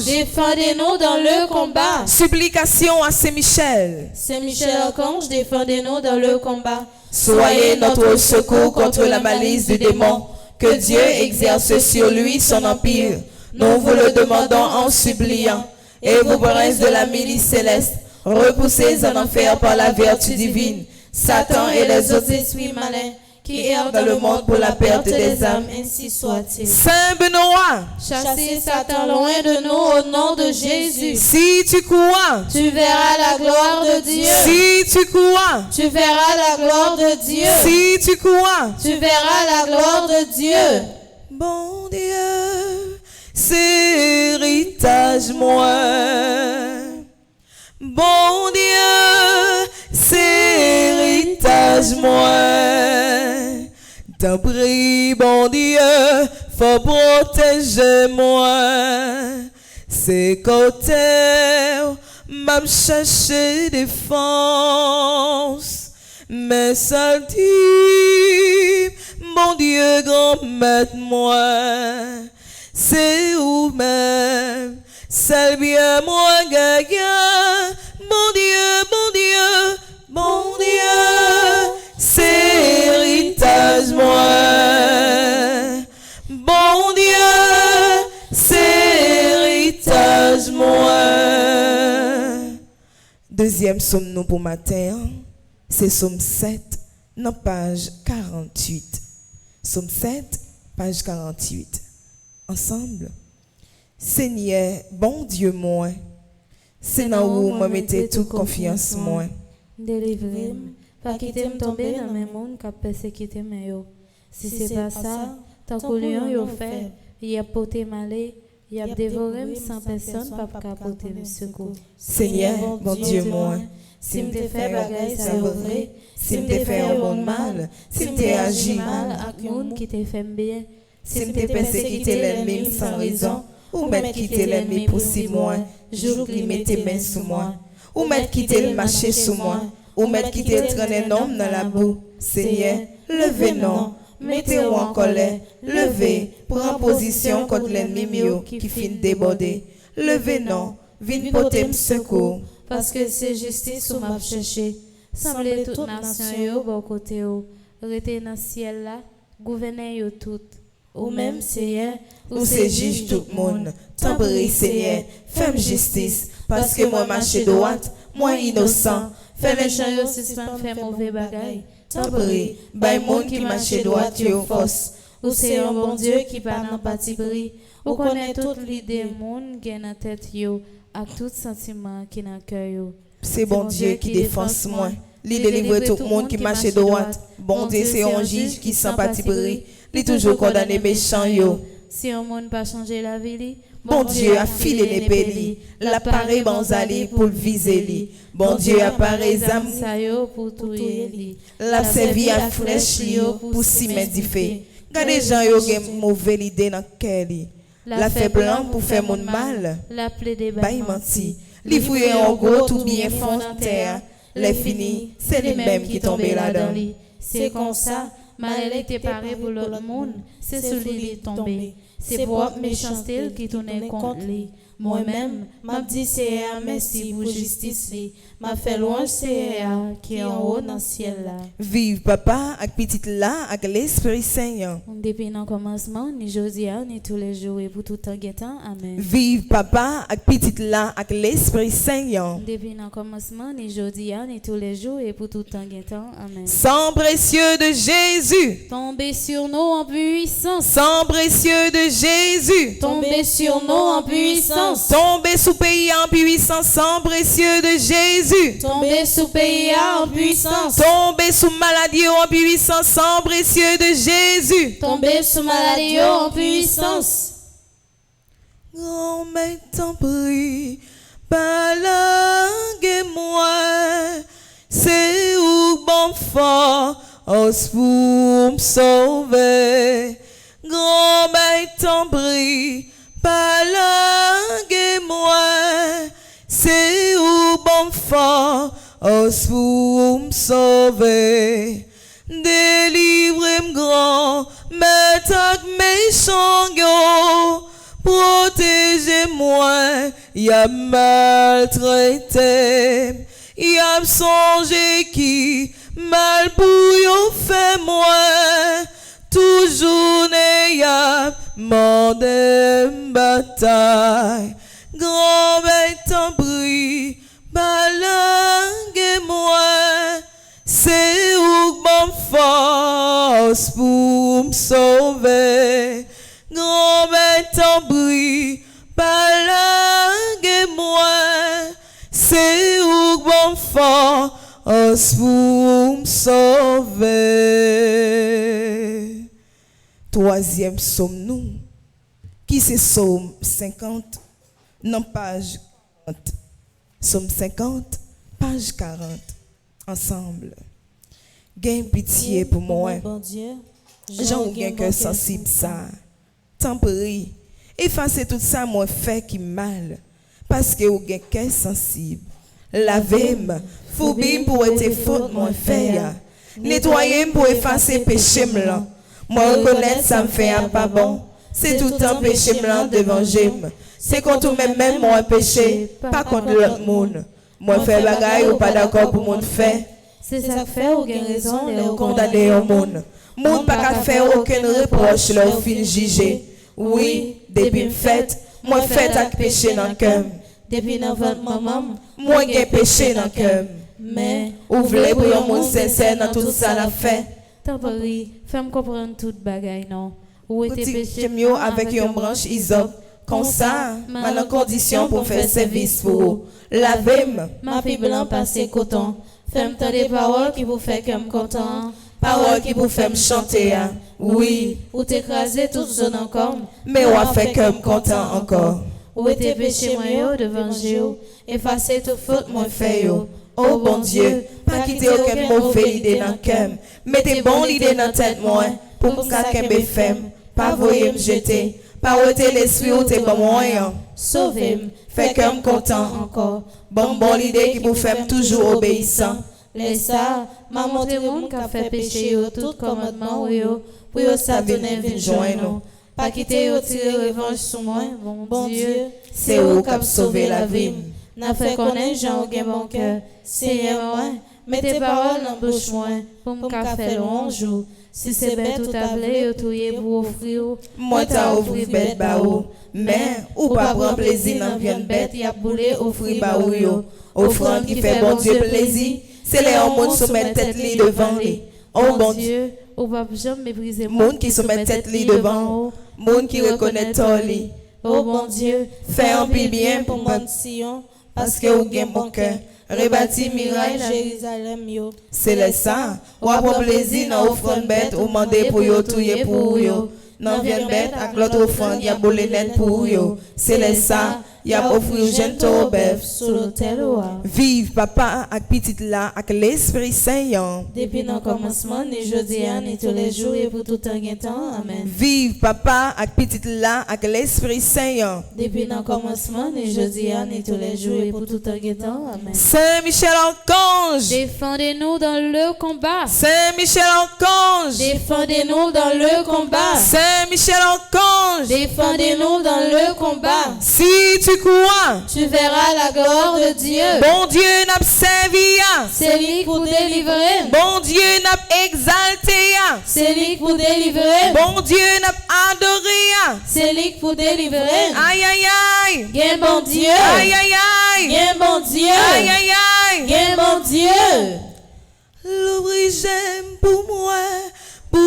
Défendez-nous dans le combat. Supplication à Saint Michel. Saint Michel Archange, défendez-nous dans le combat. Soyez notre secours contre la malice du démon. Que Dieu exerce sur lui son empire. Nous vous le demandons en suppliant. Et vous, princes de la milice céleste, repoussez en enfer par la vertu divine Satan et les autres esprits malins qui errent dans le monde pour la perte des âmes, ainsi soit-il. Saint Benoît, chassez Satan loin de nous au nom de Jésus. Si tu crois, tu verras la gloire de Dieu. Si tu crois, tu verras la gloire de Dieu. Si tu crois, tu verras la gloire de Dieu. Bon Dieu, c'est héritage moi. Bon Dieu, c'est héritage moi. T'en prie, bon Dieu, faut protéger moi. C'est côté m'a cherché défense. Mais ça dit, bon Dieu, grand maître moi. C'est où même, c'est bien moi, gaga. Bon Dieu, bon Dieu, bon Dieu, c'est héritage moi. Bon Dieu, c'est héritage moi. Deuxième somme nous pour matin, c'est somme 7, dans page 48. Somme 7, page 48. Ensemble. Seigneur, bon Dieu moi, c'est dans où moi mettez toute confiance moi. Délivrez-moi, pas quitter me tomber dans mes mondes qui persécuté moi. Si c'est pas ça, tant que lion yo fait, il a porté malé, il a dévoré sans personne pas capoter le secours. Seigneur, bon Dieu moi, si me te fait bagaille ça vrai, si me te fait un bon mal, si me te agi mal à monde qui te fait bien, si me te persécuté l'ennemi sans raison, ou mettre quitter l'ennemi pour 6 mois, jour qui mettez main sous moi, ou mettre quitter le marché sous moi, ou mettre quitter le traîner homme dans la boue. Seigneur, levez non, mettez-vous en colère, levez, prends position contre l'ennemi mieux qui finit déborder. Levez non, viens porter secours. Parce que c'est justice ou m'a cherché. Semblez toute nation yo bon côté yo. Rete dans ciel là, gouverner yo tout. Ou même Seigneur, ou c'est juge tout le monde. T'en prie Seigneur, fais justice. Parce que moi marche droite, moi innocent. Fais méchant yo suspend, fais mauvais bagaille. T'en prie, bay monde qui marche droite yo force. Ou c'est un bon Dieu qui parle en parti pris. Ou connaît toute l'idée monde qui est dans tête yo, avec tout sentiment qui est dans cœur yo. C'est bon Dieu qui défense moi. Li délivre tout le monde qui marche droite. Bon Dieu c'est un juge qui sans parti pris. Li toujours condamné méchant yo. Si un monde pas changer la vie li, bon Dieu a filé l'épée li. La paré banzali pour le viser li. Bon Dieu a paré zam sa yo pour tuer li. La servi à flèche li pour s'y mettre du feu. Gardez gens yo gen mauvaise idée dans cœur li. La fait blanc pour faire mon mal. La plaide Bay menti. Li fouye en gros tout bien fond en terre. Les finis, c'est les mêmes qui tombent là-dedans. C'est comme ça, malheur était paré pour l'autre monde, c'est celui qui est tombé. C'est propre méchanceté qui tournait contre lui. Moi-même, m'a dit c'est un merci pour justice li. M'a fait louange c'est qui est en haut dans le ciel là. Vive papa avec petite là avec l'Esprit Saint. Depuis le commencement, ni aujourd'hui, ni tous les jours et pour tout temps guettant. Amen. Vive papa avec petite là avec l'Esprit Saint. Depuis le commencement, ni aujourd'hui, ni tous les jours et pour tout temps guettant. Amen. Sang précieux de Jésus. Tombez sur nous en puissance. Sang précieux de Jésus. Tombez sur nous en puissance. Tombez sous pays en puissance, sang précieux de Jésus. Tombez sous pays en puissance. Tombez sous maladie en puissance, sang précieux de Jésus. Tombez sous maladie en puissance. Grand mais t'en prie, balangue-moi, c'est où bon fort, os pour me sauver. Grand mais t'en prie, balangue-moi, c'est où bon fort, os pour me sauver. Délivrez-moi grand, mettez méchant yo, protégez-moi, y'a maltraité, y'a songé qui mal pour yo fait moi, toujours y'a mandé bataille, grand t'en prie, balangue-moi, c'est où bon force pour me sauver. Grand t'en prie, balangue-moi, c'est où bon force pour me sauver. Troisième psaume nous, qui c'est psaume 50, non page 40. Psaume 50, page 40. Ensemble. Gain pitié pour moi. J'en gain cœur sensible ça. Tant pis. Effacez tout ça moi fait qui mal. Parce que ou gain cœur sensible. Lavez-moi. Foubim pour être faute moi fait. Nettoyez pour effacer péché blanc. Moi reconnaître ça me fait un pas bon. C'est tout un péché blanc devant j'aime. C'est contre même mon péché, pas contre l'autre monde. Moi fais bagaille ou pas d'accord pour mon fait. C'est ça que fait ou gain raison les condamner au monde. Monde pas qu'à faire aucun reproche leur fin juger. Oui, depuis me fait, moi fait avec péché dans le cœur. Depuis dans votre maman, moi j'ai péché dans le cœur. Mais ouvrez pour un monde sincère dans tout ça la fait. Tant pis, fais-moi comprendre toute bagaille non. Où était péché mieux avec une branche isop. Comme ça, mal en condition pour faire service pour vous. Lavez-moi. Ma fille blanc passé coton. Fais-moi des paroles qui vous fait comme content. Paroles qui vous fait me chanter. Oui. Ou t'écraser toute zone encore. Mais on a fait comme content encore. Où était péché moi devant Dieu. Effacer toute faute moi fait yo. Oh bon Dieu, pas quitter aucune mauvaise idée dans le cœur. Mettez bon l'idée dans la tête moi. Pour que quelqu'un me fasse. Pas voyer me jeter. Pas ôter l'esprit ou tes bons moyens. Sauvez-moi. Fait comme content encore. Bon l'idée qui vous fait toujours obéissant. Laisse ça, m'a montré monde qui a fait péché au tout commandement yo. Pour yo ça donner vie joindre. Pas quitter yo tirer revanche sur moi, bon Dieu. C'est où qui a sauvé la vie. N'a fait connaître Jean au bon cœur. Seigneur moi, mettez paroles dans bouche moi pour me faire louange. Si c'est bête tout avalé, tout y est pour offrir. Moi t'as offert bête bao. Mais ou pas prendre plaisir dans viande bête, y a boulé offrir bao yo. Offrande qui fait bon Dieu plaisir. C'est les hommes qui se mettent tête li devant lui. Oh bon Dieu, ou pas jamais mépriser Moun qui soumet tête li devant, moun qui reconnaît tort li. Oh bon Dieu, Fais un pile bien pour pour mon mon Sion, parce que ou gen bon cœur. Rebâti miraille Jérusalem yo. c'est les ça. Ou a plaisir dans offrande bête ou mandé pour yo touyer pour yo. Nan vienne bête ak l'autre offrande y a bolé net pour yo. C'est les ça. Y a offri jeune to bœuf Sous l'autel oa. Vive papa ak petite là ak l'Esprit Saint. Depuis le commencement, ni jeudi, ni tous les jours, et pour tout un temps. Amen. Vive papa ak petite là ak l'Esprit Saint. Depuis le commencement, ni jeudi, ni tous les jours, et pour tout un temps. Amen. Saint Michel Archange. Défendez-nous dans le combat. Saint Michel Archange. Défendez-nous dans le combat. Saint Michel Archange. Défendez-nous dans le combat. Si tu crois, Tu verras la gloire de Dieu. bon Dieu n'a servi. C'est lui pour délivrer. Bon Dieu n'a exalté. C'est lui pour délivrer. Bon Dieu n'a adoré. C'est lui pour délivrer. Aïe aïe aïe. Gain bon Dieu. Aïe aïe aïe. Gain bon Dieu. Aïe aïe aïe. Gain bon Dieu. L'ouvrir j'aime pour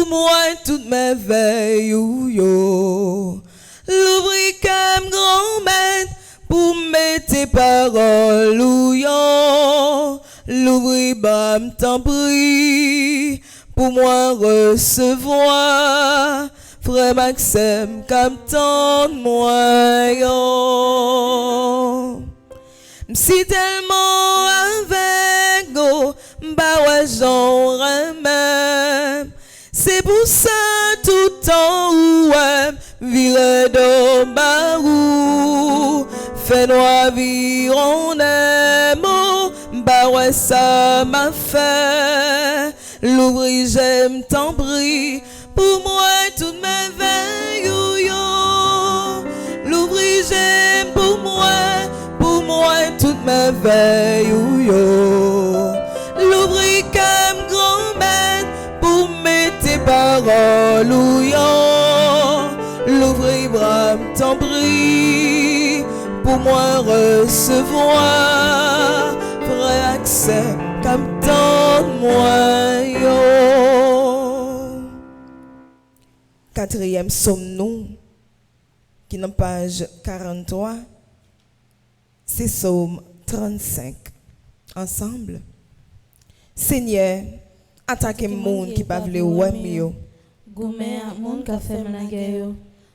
moi toute merveille. Yo. L'ouvrir comme grand maître pour mettre tes paroles. Yo. L'ouvrir bam t'en prie pour moi recevoir. Frère Maxime comme tant de moi. Yo. Si tellement avec go, bah ouais j'en remets. C'est pour ça tout temps où vire de barou. Fait noir vire on aime. Bah ouais ça m'a fait. L'ouvrir j'aime t'en prie. Pour moi toute ma veille. L'ouvrir j'aime pour moi toute ma veille. L'ouvrir comme grand maître pour mettre tes paroles. L'ouvrir bras t'en prie pour moi recevoir. Vrai accès comme tant de moi. Quatrième psaume nous qui est dans page 43. C'est Psaume 35. Ensemble. Seigneur, attaquez le monde qui pas vle ouem yo. Goumé à monde qui a fait la guerre.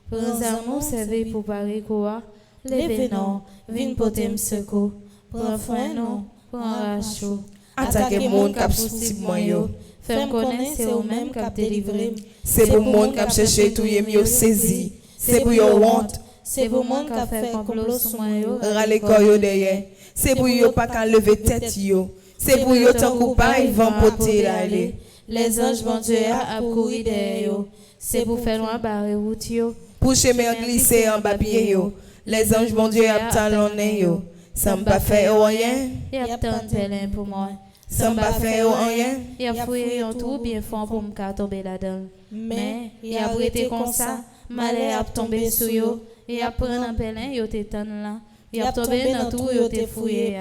Prends amour servi pour parer quoi. Levez-nous, vin poter me secours. Prends soin nous, prends rachou. Attaquez le monde qui a souci moi yo. Fais-moi connaître c'est eux-mêmes qui a délivré. C'est pour le monde qui a cherché tout yo saisi. C'est pour yo honte. C'est pour monde qui a fait complot sur moi yo. Rale corps yo derrière. C'est pour yo pas qu'à lever tête yo. C'est pour yo tant coupable vont poter l'aller. Les anges bon Dieu a couru derrière yo. C'est pour faire loin barrer route yo. Pour chemin glisser en bas pied yo. Les anges bon Dieu a talonné yo. Ça me pas fait rien. Y a tant de pèlerin pour moi. Ça me pas fait rien. Y a fouillé un trou bien fort pour me tomber là-dedans. Mais y a prêté comme ça, malheur a tombé sur yo. Y a pris un pèlerin yo te tan là. Y a tombé dans trou yo te fouillé.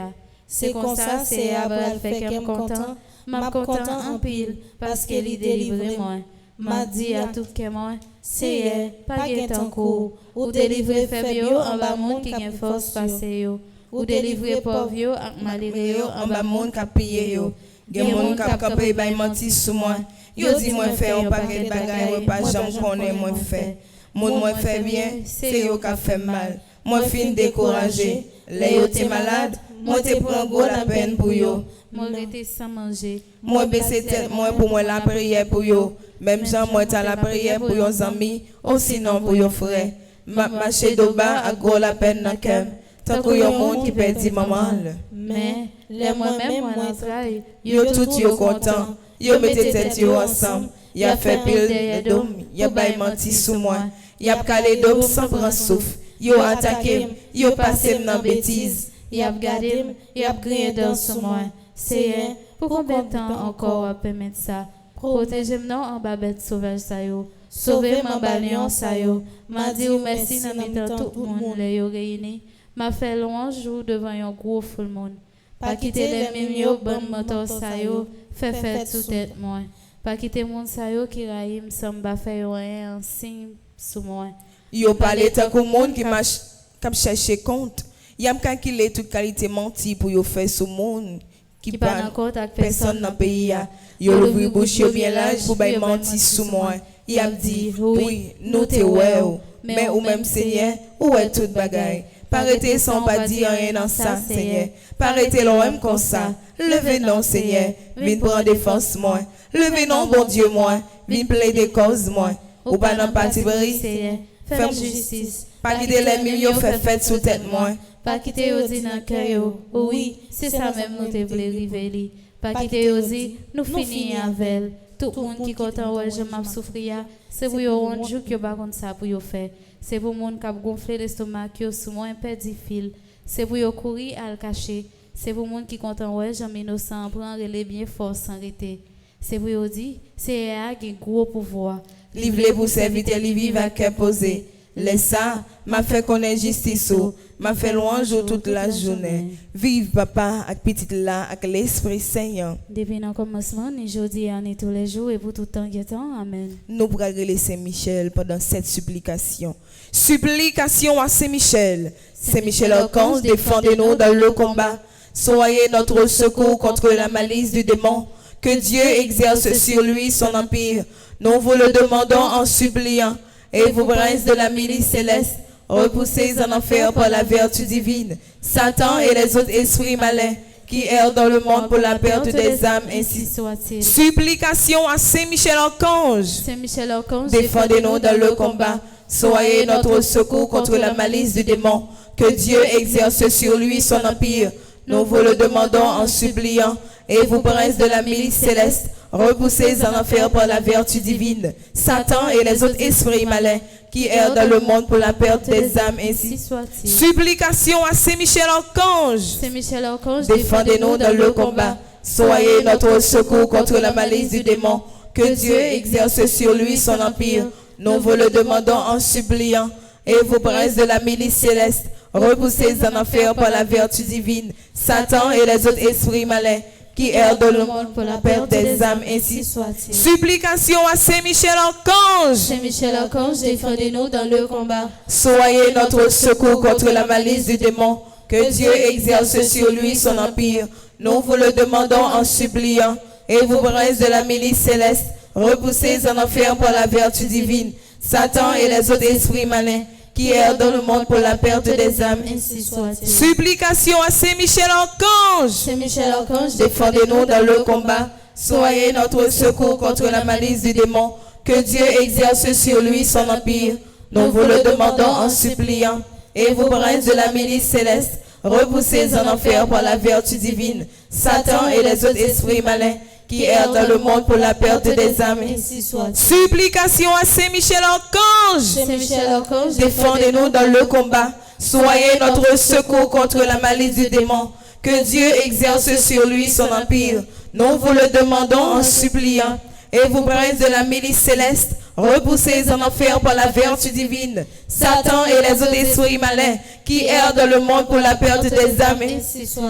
C'est comme ça, c'est Abraham fait qu'elle content. M'a content en pile parce qu'elle y délivre moi. M'a dit à tout que moi, c'est pas gain tant court. Ou délivrer faible yo en bas monde qui gain force passer yo. Ou délivrer pauvre yo ak malheureux yo en bas monde qui pillé yo. Gen monde qui campé bay menti sous moi. Yo dit moi fait un paquet de bagaille moi pas jamais connais moi fait. Monde moi fait bien, c'est yo qui fait mal. Moi fin découragé. Les yo t'es malade, moi te prends gros la peine pour yo. Moi rester sans manger. Moi baisser tête moi pour moi la prière pour yo. Même Jean moi t'as la prière pour yo amis, ou sinon pour yo frère. M'a marché de bas à gros la peine dans cœur. Tant que yo monde qui perdit maman. Mais les moi-même moi travail. Yo tout yo content. Yo mettez tête yo ensemble. Y a fait pile de dom, y a bay menti sous moi. Y a calé dom sans prendre souffle. Yo attaqué, yo passé dans bêtise. Y a gardé, y a grillé dans sous moi. C'est pour combien de temps encore à permettre ça? Protégez-moi en bas bête sauvage ça yo. Sauvez-moi balion ça yo. M'a dit ou merci dans mettant tout le monde les yo réunis. M'a fait louange jour devant un gros full monde. Pas quitter les mêmes yo bon moteur ça yo. Fait tout tête moi. Pas quitter moun sa yo qui raïm sans ba faire un signe sous moi. Yo parle tant que monde qui marche cap chercher compte. Yam calculer toute qualité menti pour yo faire sous monde qui pas personne dans pays a. Yo ouvri bouche yo bien large pour bay menti sous moi. Yam dit oui, nous te ouais mais ou même Seigneur, où est toute bagaille. Parete sans pas dire rien dans ça Seigneur. Parete l'homme comme ça. Levez non Seigneur, viens prendre défense moi. Levez non bon Dieu moi, viens plaider cause moi. Ou pas dans parti bris Seigneur, fais justice. Pas quitter les millions fait fête sous tête moi. Pas quitter aussi dans cœur. Oui, c'est ça même nous te voulons river. Pas quitter aussi, nous finir avec. Tout le monde qui content ouais, je m'en souffrir, c'est pour yo un jour que pas comme ça pour yo faire. C'est pour monde qui a gonflé l'estomac qui sous moins perdu fil. C'est pour yo courir à le cacher. C'est pour monde qui content ouais, j'en innocent prendre les bien fort sans arrêter. C'est pour yo dit, c'est a qui gros pouvoir. Livre pour serviteur li vive à cœur posé. Laisse ça, m'a fait connaître justice ou, m'a fait louange toute la journée. Vive papa avec petite là avec l'esprit Saint. Depuis le commencement, ni jeudi et tous les jours et pour tout temps et temps. Amen. Nous pourrons regarder Saint-Michel pendant cette supplication. Supplication à Saint-Michel. Saint-Michel archange, défendez-nous dans le combat. Soyez notre secours contre la malice du démon. Que Dieu exerce sur lui son empire. Nous vous le demandons en suppliant. Et vous, princes de la milice céleste, repoussez en enfer par la vertu divine, Satan et les autres esprits malins qui errent dans le monde pour la perte des âmes, ainsi soit-il. Supplication à Saint-Michel Archange. Saint-Michel Archange, défendez-nous dans le combat. Soyez notre secours contre la malice du démon. Que Dieu exerce sur lui son empire. Nous vous le demandons en suppliant. Et vous, princes de la milice céleste, repoussez en enfer par la vertu divine, Satan et les autres esprits malins qui errent dans le monde pour la perte des âmes, ainsi soit-il. Supplication à Saint-Michel Archange. Saint-Michel Archange, défendez-nous dans le combat. Soyez notre secours contre la malice du démon. Que Dieu exerce sur lui son empire. Nous vous le demandons en suppliant. Et vous, princes de la milice céleste, repoussez en enfer par la vertu divine, Satan et les autres esprits malins qui errent dans le monde pour la perte des âmes, ainsi soit-il. Supplication à Saint-Michel Archange. Saint-Michel Archange, défendez-nous dans le combat. Soyez notre secours contre la malice du démon. Que Dieu exerce sur lui son empire. Nous vous le demandons en suppliant. Et vous, princes de la milice céleste, repoussez en enfer par la vertu divine, Satan et les autres esprits malins qui errent dans le monde pour la perte des âmes, ainsi soit-il. Supplication à Saint-Michel Archange. Saint-Michel Archange, défendez-nous dans le combat. Soyez notre secours contre la malice du démon. Que Dieu exerce sur lui son empire. Nous vous le demandons en suppliant. Et vous, princes de la milice céleste, repoussez en enfer par la vertu divine, Satan et les autres esprits malins qui errent dans le monde pour la perte des âmes, ainsi soit. Supplication à Saint-Michel Archange. Saint-Michel Archange, défendez-nous dans le combat. Soyez notre secours contre la malice du démon. Que Dieu exerce sur lui son empire. Nous vous le demandons en suppliant. Et vous, princes de la milice céleste, repoussez en enfer par la vertu divine, Satan et les autres esprits malins qui errent dans le monde pour la perte des âmes.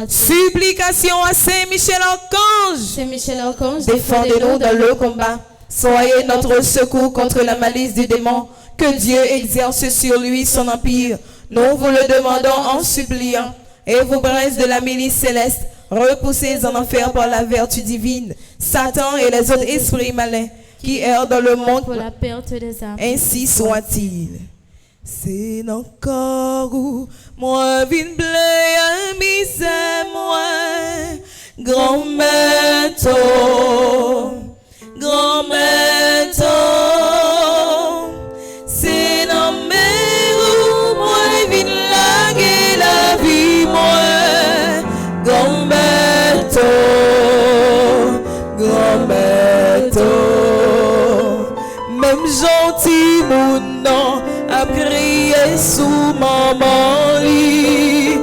Supplication à Saint-Michel Archange. Saint-Michel Archange, défendez-nous dans le combat. Soyez notre secours contre la malice du démon. Que Dieu exerce sur lui son empire. Nous vous le demandons en suppliant. Et vous, princes de la milice céleste, repoussez en enfer par la vertu divine, Satan et les autres esprits malins qui errent dans le monde pour la perte des âmes. Ainsi soit-il. C'est encore où moi vin blé à misère moi, grand-mère, c'est dans mes où moi vin laguer la vie moi, grand-mère, même gentil moun nan a crié sous maman li,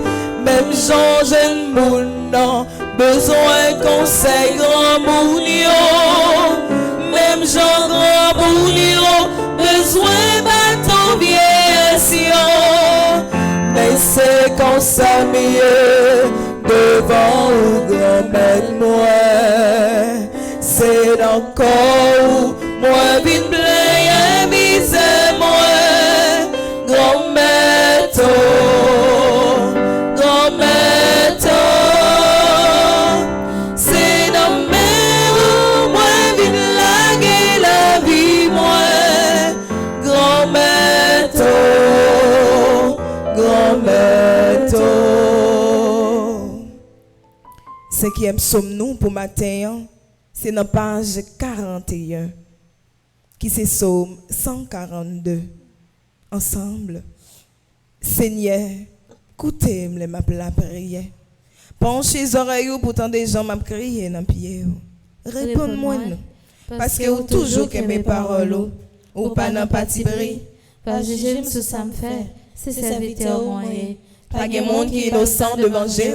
même Jean jeune moun nan besoin conseil grand moun yo, même Jean grand moun yo besoin bâton vieux yo, mais c'est comme ça mieux devant ou grand-mère moi, c'est dans encore, moi vin player misère moi, grand métaux, c'est dans mes roues, moi vin laguer la vie moi, grand métaux, grand métaux. Cinquième psaume nous pour matin, c'est dans page 41, qui c'est psaume 142. Ensemble, Seigneur, écoutez-moi la prière. Penchez les oreilles pour tant des gens m'a crié dans pied. Réponds-moi parce que vous toujours que mes paroles ou pas dans parti bris. Pas juger sous ça me fait, c'est serviteur moyen. Pas de monde qui est innocent de manger.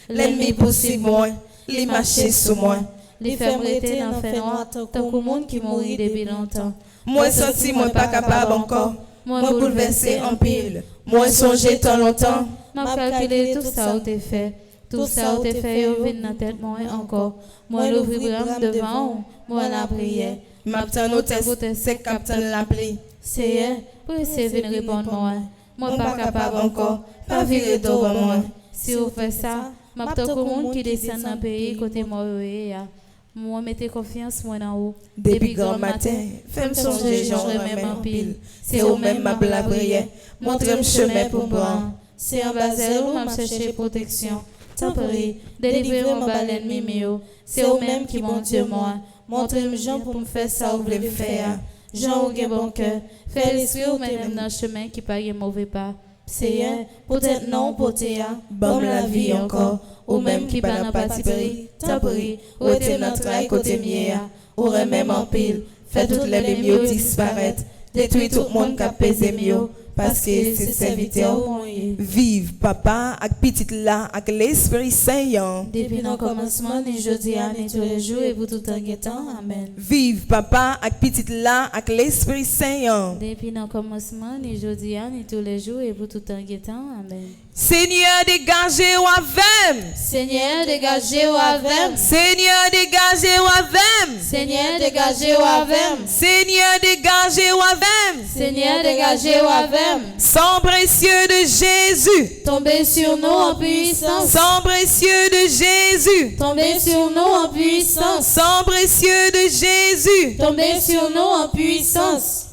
L'ennemi poursuit moi, les marcher sous moi. Les faire rester dans fait noir, tant que monde qui mourit depuis longtemps. Moi senti moi pas capable encore. Moi bouleversé en pile. Moi songé tant longtemps. M'a calculé tout ça où t'es fait. Tout ça où t'es fait, yo vin dans tête moi encore. Moi l'ouvrir bram devant, moi la prière. M'a tant hôtesse, c'est capitaine l'appli. Seigneur, pour essayer de répondre moi. Moi pas capable encore, pas virer devant moi. Si vous faites ça, m'a tant que monde qui descend dans le pays côté moi ya. Moi mettez confiance moi en haut. Depuis grand matin, fais-moi songer j'en remets en pile. C'est au même ma la prière, montre-moi chemin pour moi. C'est en bas où m'a chercher protection. Tant pis, délivrez-moi par l'ennemi mio. C'est au même qui mon Dieu moi. Montrez-moi Jean pour me faire ça ou voulez me faire. Jean ou bon cœur, fais l'esprit ou même dans le chemin qui pas mauvais pas. Seigneur, peut-être non pour Théa, bon la vie encore, ou même qui pas n'a pas pris, tant pis, ou était notre travail côté mien, ou même en pile, fait toutes les mieux disparaître, détruit tout le monde qui a pesé mieux, parce que c'est serviteur. Vive papa avec petite là avec l'Esprit Saint. Depuis le commencement, ni jeudi, ni tous les jours, et vous tout en guettant. Amen. Vive papa avec petite là avec l'Esprit Saint. Depuis le commencement, ni jeudi, ni tous les jours, et vous tout en guettant. Amen. Seigneur, dégagez-vous avec. Seigneur, dégagez-vous avec. Seigneur, dégagez-vous avec. Seigneur, dégagez-vous avec. Seigneur, dégagez-vous avec. Seigneur, dégagez-vous avec. Sang précieux de Jésus. Tombez sur nous en puissance. Sang précieux de Jésus. Tombez sur nous en puissance. Sang précieux de Jésus. Tombez sur nous en puissance.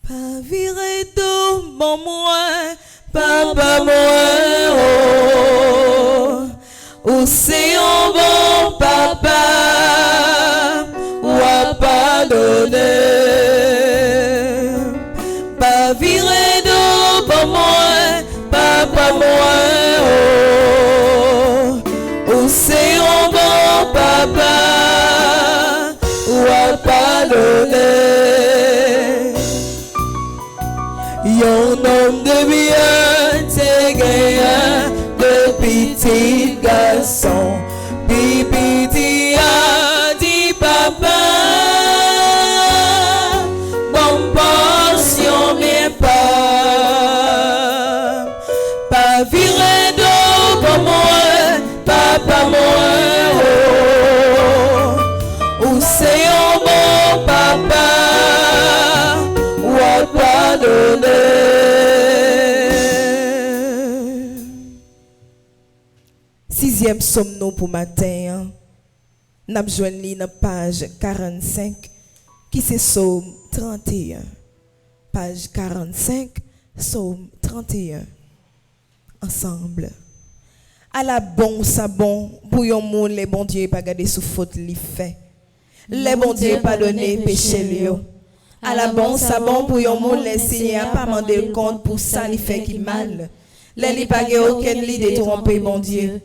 Pas virer tout bon moi, papa moi, oh. Ou c'est un bon papa, ou à pardonner. Pas virer tout bon moi, papa moi, oh. Ou c'est un bon papa, ou à pardonner. Yon homme de bien, t'es gagnant de petit garçon. Petit a dit papa, bon portion mais pas virer d'eau pour moi, papa moi, oh. Ou c'est un bon papa, ou à pardonner. Sixième psaume nous pour matin, nous avons joint dans page 45, qui c'est psaume 31. Page 45, psaume 31. Ensemble. À la bon sabon, pour yon moun les bon Dieu pas garder sous faute li fait. Les bon Dieu pardonner péché li yo. À la bon sabon pour yon moun les signer pas mandé le compte pour ça li fait qui mal. Les li pas gen aucune idée de tromper bon Dieu.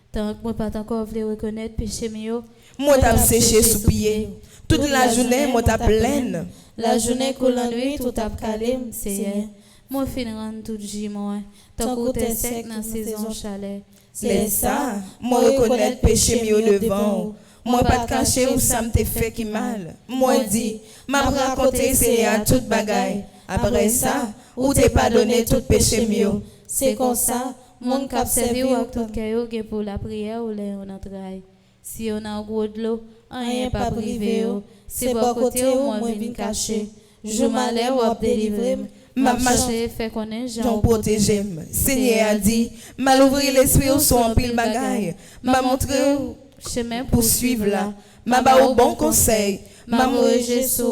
Tant que moi pas encore voulu reconnaître péché mio. Moi t'a séché sous pied. Toute la journée moi t'a pleine. La journée coule la nuit tout t'a calé, Seigneur. Moi fin rendre tout jour moi. Tant que t'es sec dans saison chalet. C'est ça, moi reconnaître péché mieux devant. Moi pas te cacher où ça me fait qui mal. Moi dit, m'a raconté c'est à toute bagaille. Après ça, ou t'es pas donné tout péché mieux. C'est comme ça, mon cap servi ou tout caillou pour la prière ou les on travail. Si on a un gros de l'eau, rien pas privé. C'est bon côté où moi vin caché. Je m'allais ou délivrer. Ma marché fait connaître J'en protégé. Seigneur a dit, mal ouvrir l'esprit au son en pile bagaille. M'a montré chemin pour suivre là. M'a ba au bon conseil. M'a Jésus.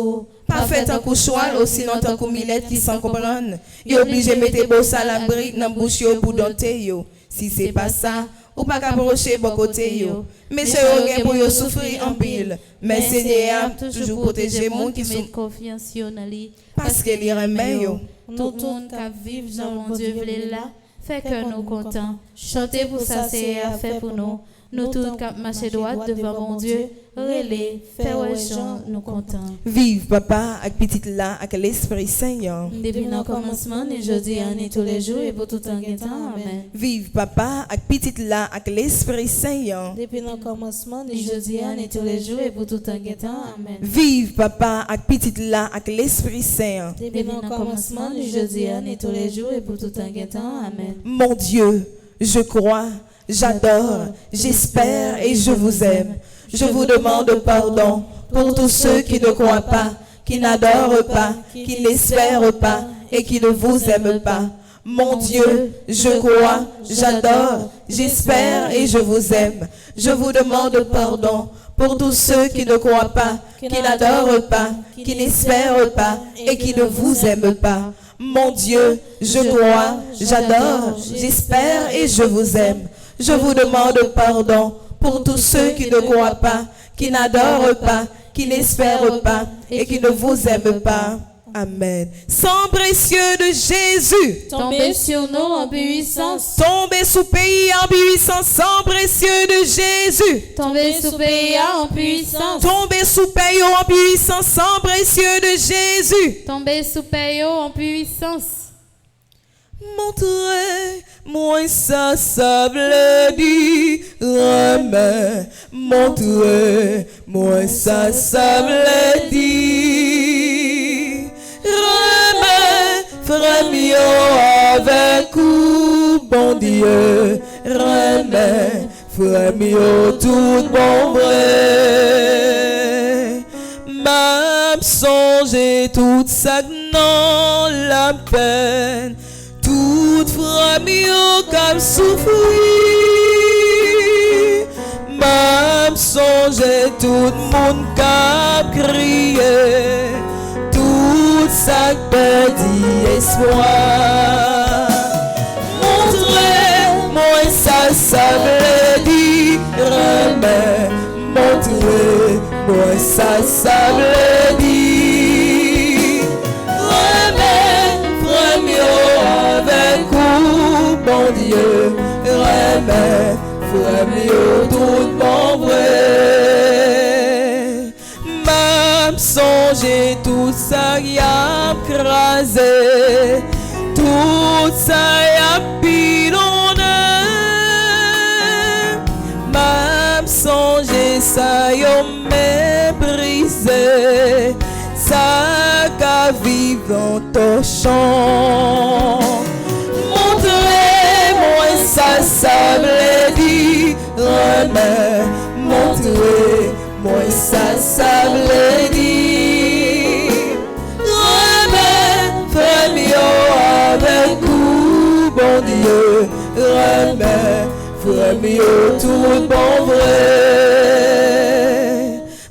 pas fait un coup choix, sinon tant coup millette qui s'en comprendre. Yo obligé mettre beau ça la brique dans bouche yo pour dompter yo. Si c'est pas ça, ou pas qu'approcher bon côté yo. Mais c'est yo pour yo souffrir en pile. Mais Seigneur a toujours protégé mon qui sont confiance en lui parce qu'il y remet yo. Tout le monde qui vit dans mon Dieu voulait là, fait que nous contents. Chanter pour ça c'est à faire pour nous. Nous tous qui marcher droit devant mon Dieu, relais, faire ouais gens nous contents. Vive papa avec petite là avec l'Esprit Saint. Depuis le commencement, et jeudi, et tous les jours et pour tout un temps. Amen. Vive papa avec petite là avec l'Esprit Saint. Depuis le commencement, et jeudi, et tous les jours et pour tout un temps. Amen. Vive papa avec petite là avec l'Esprit Saint. Depuis le commencement, et jeudi, et tous les jours et pour tout un temps. Amen. Mon Dieu, je crois, j'adore, j'espère et je vous aime. Je vous demande pardon pour tous ceux qui ne croient pas, qui n'adorent pas, qui n'espèrent pas et qui ne vous aiment pas. Mon Dieu, je crois, j'adore, j'espère et je vous aime. Je vous demande pardon pour tous ceux qui ne croient pas, qui n'adorent pas, qui n'espèrent pas et qui ne vous aiment pas. Mon Dieu, je crois, j'adore, j'espère et je vous aime. Je vous demande pardon pour tous ceux qui ne croient pas, qui n'adorent pas, qui n'espèrent pas et qui ne vous aiment pas. Amen. Sang précieux de Jésus, tombez sur nous en puissance. Tombez sous pays en puissance. Sang précieux de Jésus, tombez sous pays en puissance. Tombez sous pays en puissance. Sang précieux de Jésus, tombez sous pays en puissance. Montrez-moi ça, ça veut dire remets. Montrez-moi ça, ça veut dire remets. Frère mio avec ou bon Dieu. Remets. Frère mio tout bon vrai. M'a songé toute ça dans la peine. Toute famille comme souffrir, même songer tout le monde comme crier, tout ça perdit espoir. Montrez-moi ça, ça veut dire remets. Montrez-moi ça, ça veut dire remets. Avec vous, bon Dieu, remets, frère mieux, tout bon vrai. Même songer tout ça y a crasé, tout ça y a pilonné. Même songer ça y a méprisé. Ça qu'a vivre dans ton champ. Montrez-moi ça, ça veut dire remets. Montrez-moi ça, ça veut dire remets. Frère mio avec vous, bon Dieu, remets. Frère mio tout bon vrai.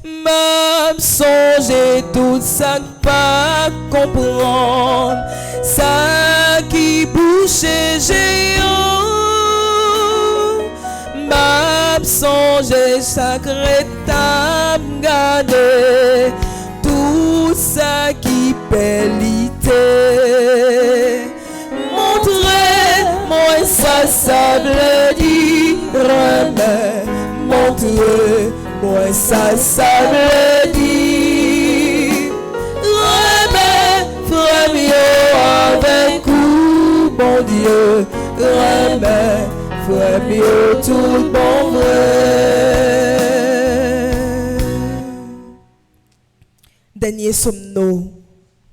Même songer tout ça pas comprendre, ça qui bouche géant. Même songer sacré t'a gardé, tout ça qui pélité. Montrez-moi ça, ça veut dire remets. Montrez-moi ça, ça veut dire remets. Frère mieux avec vous, bon Dieu, remets. Frère mieux tout bon vrai. Dernier somno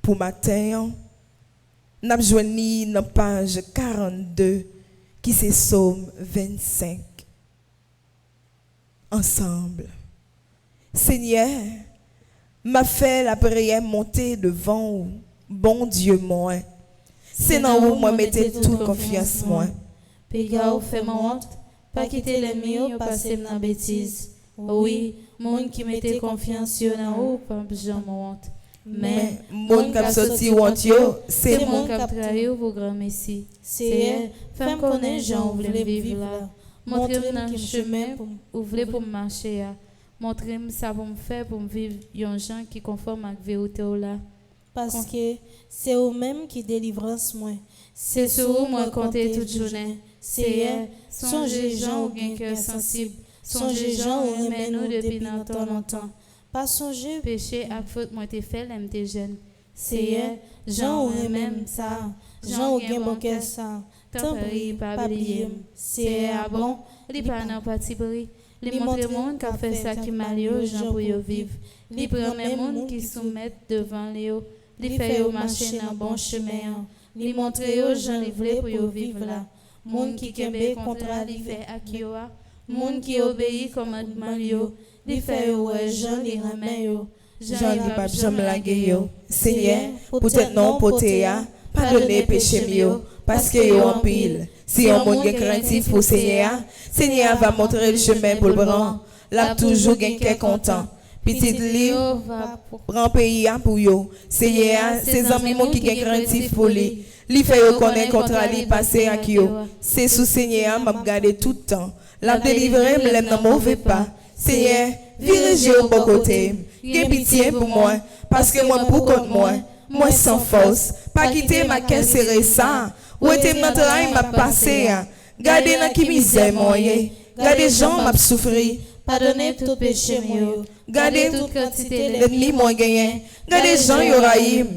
pour matin, n'a joigni dans page 42 qui c'est Psaume 25. ensemble. Seigneur, m'a fait la prière monter devant vous, bon Dieu moi. C'est dans vous moi mettez toute confiance moi. Péga ou fait mon honte, pas quitter les miens, passer dans bêtise. Oui, monde qui mettait confiance dans vous, pas besoin mon honte. Mais monde qui sorti honte yo, c'est monde qui a trahi pour grand messie. C'est femme connaît Jean vous voulez vivre là. Montrez-moi dans le chemin où vous voulez pour marcher. Montrez-moi ça pour me faire pour me vivre un gens qui conforme avec la vérité là. Parce que c'est eux-mêmes qui délivrance moi. C'est sur vous moi compter toute journée. C'est songez gens ou un cœur sensible. Songez gens ou remet nous depuis longtemps. Pas songer péché à faute moi t'ai fait l'aime t'es jeune. C'est gens ou même ça. Gens ou gen bon cœur ça. Tant pis pas oublier. C'est bon, li pas nan parti pris. Li montre monde qui fait ça qui mal yo gens pour yo vivre. Li prend même monde qui soumettent devant yo. Li fait yo marcher dans bon chemin. Li montre yo gens li vle pour yo vivre là. Monde qui kembe contrat li fait ak yo. Monde qui obéit commandement yo. Li fait yo gens li remet yo. Jean li pas jamais lagué yo. Seigneur, peut-être non potéa, pardonnez péché mio parce que yo en pile. Si on monde est craintif pour Seigneur, Seigneur va montrer le chemin pour le prendre. Là toujours gen cœur content. Petit li prend pays pour yo. Seigneur, ses amis mon qui gen craintif pour lui. Li fait yo connaître contre lui passer à yo. C'est sous Seigneur m'a garder tout le temps. La délivrer me l'aime dans mauvais pas. Seigneur, dirigez au bon côté. Gardez pitié pour moi parce que moi pour contre moi sans force. Pas quitter ma caisse serrée ça. Où était mon travail m'a passé. Gardez dans qui misère moi. Gardez gens m'a souffrir. Pardonnez tout péché moi. Gardez toute quantité l'ennemi moi gagné. Gardez gens yo raïm.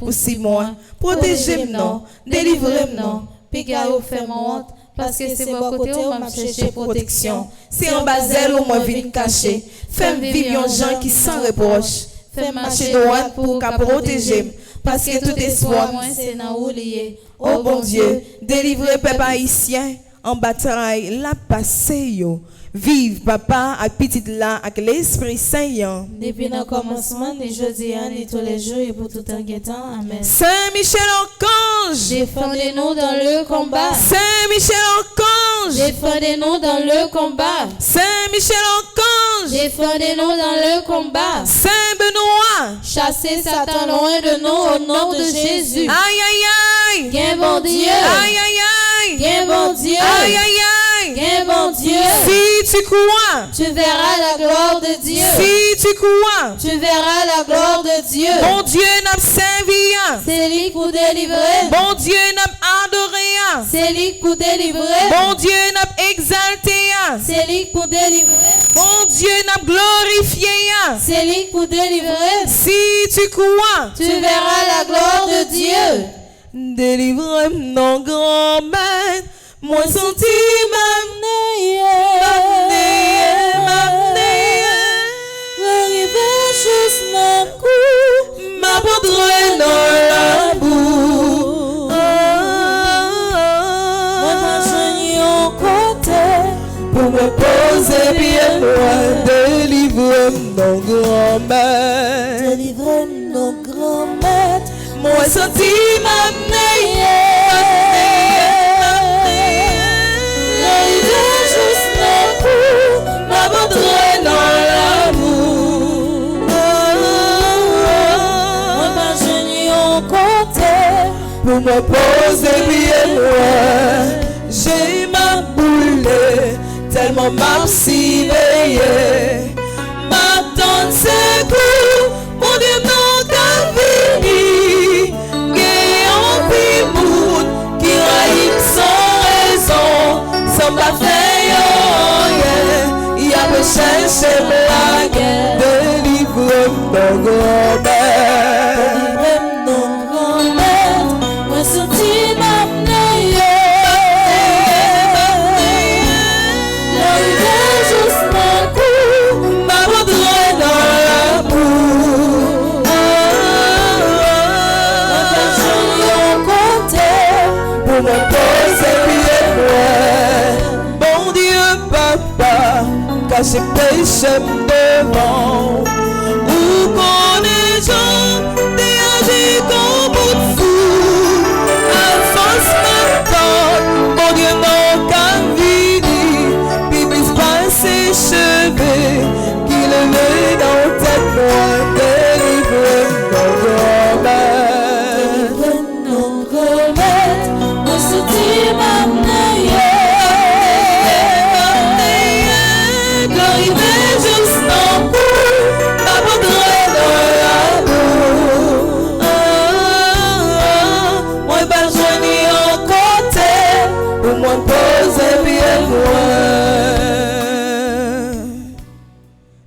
Aussi moi. Protégez-moi non, délivrez-moi non. Piga ou fait mon honte parce que c'est bon côté où m'a chercher protection. C'est en basel où moi vinn caché. Fais vivre un gens qui sans reproche. Fais marcher droit pour qu'à protéger. Parce que tout espoir moi c'est dans où lié. Oh bon Dieu, délivrez peuple haïtien en bataille la passé yo. Vive papa à petite là avec l'Esprit Saint. Depuis le commencement, ni jeudi, ni tous les jours et pour tout un guettant. Amen. Saint-Michel Archange, défendez-nous dans le combat. Saint-Michel Archange, défendez-nous dans le combat. Saint-Michel Archange, défendez-nous dans le combat. Saint-Benoît, chassez Satan loin de nous au nom de Jésus. Aïe aïe aïe, Gain bon Dieu. Aïe aïe aïe, Gain bon Dieu. Aïe aïe aïe, Gain bon Dieu. Si tu crois, tu verras la gloire de Dieu. Si tu crois, tu verras la gloire de Dieu. Bon Dieu n'a servi. C'est lui pour délivrer. Bon Dieu n'a adoré. C'est lui pour délivrer. Bon Dieu n'a exalté. C'est lui pour délivrer. Bon Dieu n'a glorifié. C'est lui pour délivrer. Si tu crois, tu verras la gloire de Dieu. Délivre mon grand-mère. Moi senti m'amener, l'arrivée juste d'un coup, m'abandonner dans la boue. Moi m'enchaîner en côté, pour me poser bien loin, délivre mon grand-mère. Délivre mon grand-mère. Moi senti m'amener. M'abandonner dans l'amour. Moi m'enchaîner en côté, pour me poser bien loin. J'ai ma boule, tellement m'a si veillé. M'attendre c'est coup, mon Dieu non qu'à venir. Gagnant puis mout, qui raïm sans raison, sans pas faire rien. Y a peu chercher blague, délivre mon grand-mère. délivre mon grand-mère. Moi senti m'amener, l'arrivée juste d'un coup, m'abandonner dans l'amour. moi m'enchaîner en côté, Pour me poser bien loin. Bon Dieu papa, caché péché devant. Ou qu'on est gens, des âgés comme bout de fou. Alphonse m'attend, mon Dieu non qu'à vini. Biblis pas ses cheveux, qu'il met dans ta croix, délivre nos remèdes. Délivre nos remèdes, nous soutient ma meilleure.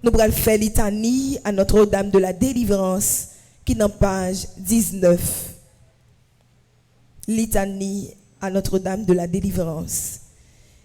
Nous allons faire litanie à Notre-Dame de la Délivrance qui est en page 19. Litanie à Notre-Dame de la Délivrance.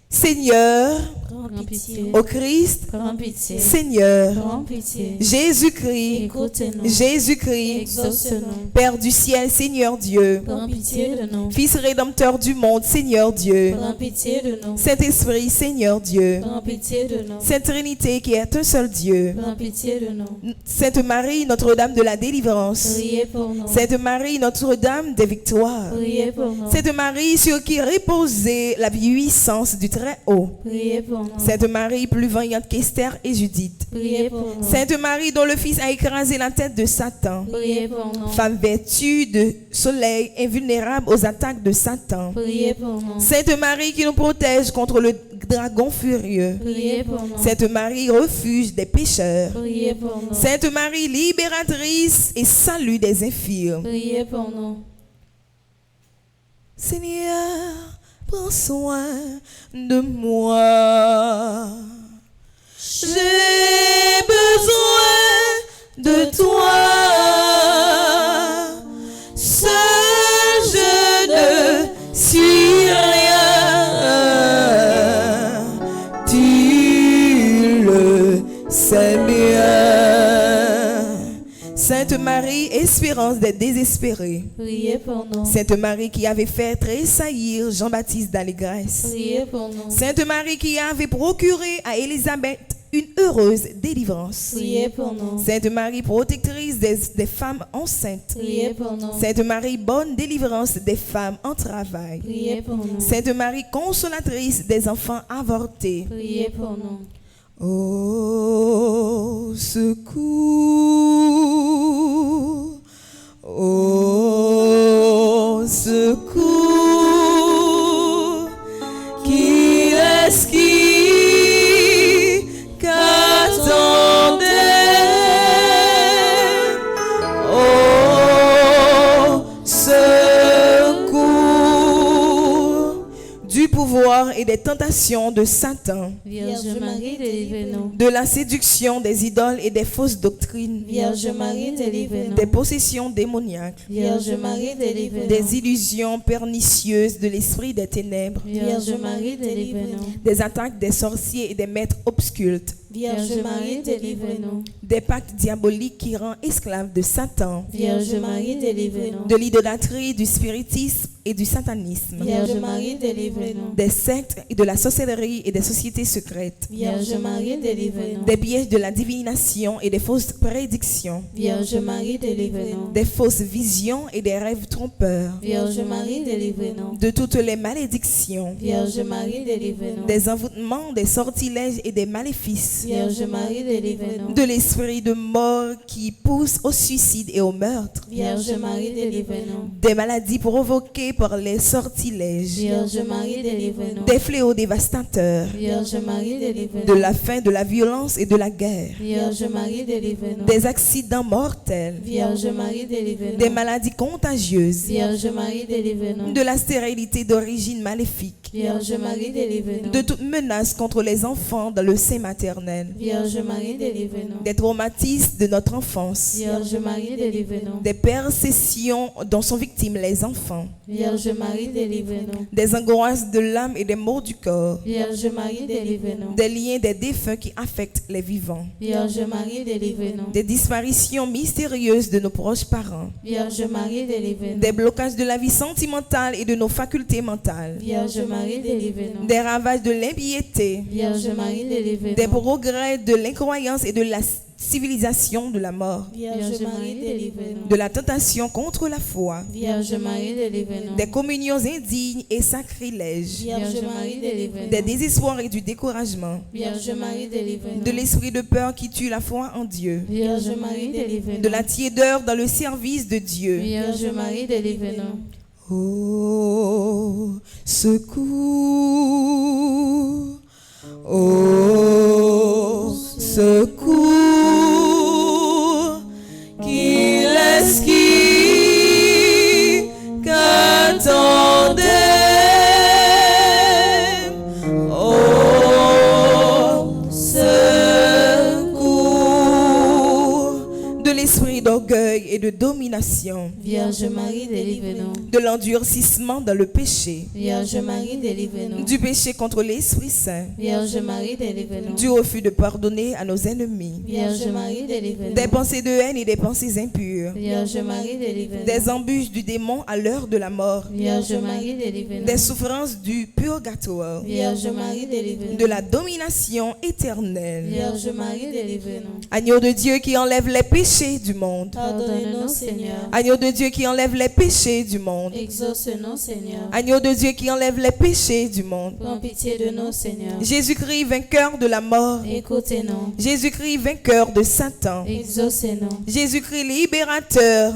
Seigneur, Prends pitié. au Christ, Prends pitié. Seigneur, Prends pitié. Jésus-Christ, Écoute-nous. Jésus-Christ, Exauce-nous. Père du ciel, Seigneur Dieu, Prends pitié de nous. Fils rédempteur du monde, Seigneur Dieu, Prends pitié de nous. Saint-Esprit, Seigneur Dieu, Prends pitié de nous. Sainte Trinité qui est un seul Dieu, Prends pitié de nous. Sainte Marie, Notre-Dame de la Délivrance, Priez pour nous. Sainte Marie, Notre-Dame des Victoires, Priez pour nous. Sainte Marie sur qui reposait la puissance du Très-Haut, Priez pour nous. Sainte Marie plus vaillante qu'Esther et Judith, Priez pour nous. Sainte Marie dont le Fils a écrasé la tête de Satan, Priez pour nous. femme vertu de soleil invulnérable aux attaques de Satan, Priez pour nous. Sainte Marie qui nous protège contre le dragon furieux, Priez pour nous. Sainte Marie refuge des pécheurs, Priez pour nous. Sainte Marie libératrice et salut des infirmes. Priez pour nous. Seigneur, prends soin de moi. J'ai besoin de toi. Seul je ne suis rien. Tu le sais bien. Sainte Marie, espérance des désespérés. Priez pour nous. Sainte Marie qui avait fait tressaillir Jean-Baptiste d'Allégresse. Priez pour nous. Sainte Marie qui avait procuré à Élisabeth une heureuse délivrance. Priez pour nous. Sainte Marie protectrice des femmes enceintes. Priez pour nous. Sainte Marie bonne délivrance des femmes en travail. Priez pour nous. Sainte Marie consolatrice des enfants avortés. Priez pour nous. Au secours, au secours, qui est-ce qui qu'attendait? Au secours, du pouvoir et des tentations de Satan, Vierge Marie, délivrez-nous. de la séduction des idoles et des fausses doctrines, Vierge Marie, délivrez-nous. des possessions démoniaques, Vierge Marie, délivrez-nous. des illusions pernicieuses de l'esprit des ténèbres, Vierge Marie, délivrez-nous. des attaques des sorciers et des maîtres obscultes, Vierge Marie, délivrez-nous. des pactes diaboliques qui rendent esclaves de Satan, Vierge Marie, délivrez-nous. de l'idolâtrie, du spiritisme et du satanisme, Vierge Marie, délivrez-nous. des sectes et de la sorcellerie et des sociétés secrètes, Vierge Marie, délivrez-nous. des pièges de la divination et des fausses prédictions, Vierge Marie, délivrez-nous. des fausses visions et des rêves trompeurs, Vierge Marie, délivrez-nous. de toutes les malédictions, Vierge Marie, délivrez-nous. des envoûtements, des sortilèges et des maléfices, Vierge Marie, délivrez-nous. de l'esprit de mort qui pousse au suicide et au meurtre, Vierge Marie, délivrez-nous. des maladies provoquées par les sortilèges, Vierge Marie, délivrez-nous. des fléaux dévastateurs, Vierge Marie, délivrez-nous. de la faim, de la violence et de la guerre, Vierge Marie, délivrez-nous. des accidents mortels, Vierge Marie, délivrez-nous. des maladies contagieuses, Vierge Marie, délivrez-nous. de la stérilité d'origine maléfique, Vierge Marie, délivrez-nous. de toute menace contre les enfants dans le sein maternel, Vierge Marie, délivrez-nous. des traumatismes de notre enfance, Vierge Marie, délivrez-nous. des persécutions dont sont victimes les enfants, Vierge Marie, délivrez-nous. des angoisses de l'âme et des maux du corps, Vierge Marie, délivrez-nous. des liens des défunts qui affectent les vivants, Vierge Marie, délivrez-nous. des disparitions mystérieuses de nos proches parents, Vierge Marie, délivrez-nous. des blocages de la vie sentimentale et de nos facultés mentales, Vierge Marie, délivre-nous. des ravages de l'impiété, Vierge Marie, délivre-nous. des progrès de l'incroyance et de la civilisation de la mort, Vierge Marie, délivre-nous. de la tentation contre la foi, Vierge Marie, délivre-nous. des communions indignes et sacrilèges, Vierge Marie, délivre-nous. des désespoirs et du découragement, Vierge Marie, délivre-nous. de l'esprit de peur qui tue la foi en Dieu, Vierge Marie, délivre-nous. de la tiédeur dans le service de Dieu. Vierge Marie, délivre-nous. Au secours, au secours, qui est-ce qui qu'attendait? Au secours de l'esprit d'orgueil et de domination, Vierge Marie, délivre-nous. de l'endurcissement dans le péché, Vierge Marie, délivre-nous. du péché contre l'Esprit Saint, Vierge Marie, délivre-nous. du refus de pardonner à nos ennemis, Vierge Marie, délivre-nous. des pensées de haine et des pensées impures, Vierge Marie, délivre-nous. des embûches du démon à l'heure de la mort, Vierge Marie, délivre-nous. des souffrances du purgatoire, Vierge Marie, délivre-nous. de la domination éternelle. Vierge Marie, délivre-nous. Agneau de Dieu qui enlève les péchés du monde. Pardonne-nous, Seigneur. Agneau de Dieu qui enlève les péchés du monde. Exauce-nous, Seigneur. Agneau de Dieu qui enlève les péchés du monde. Prends pitié de nous, Seigneur. Jésus-Christ vainqueur de la mort. Écoutez-nous. Jésus-Christ vainqueur de Satan. Exaucez-nous. Jésus-Christ libérateur.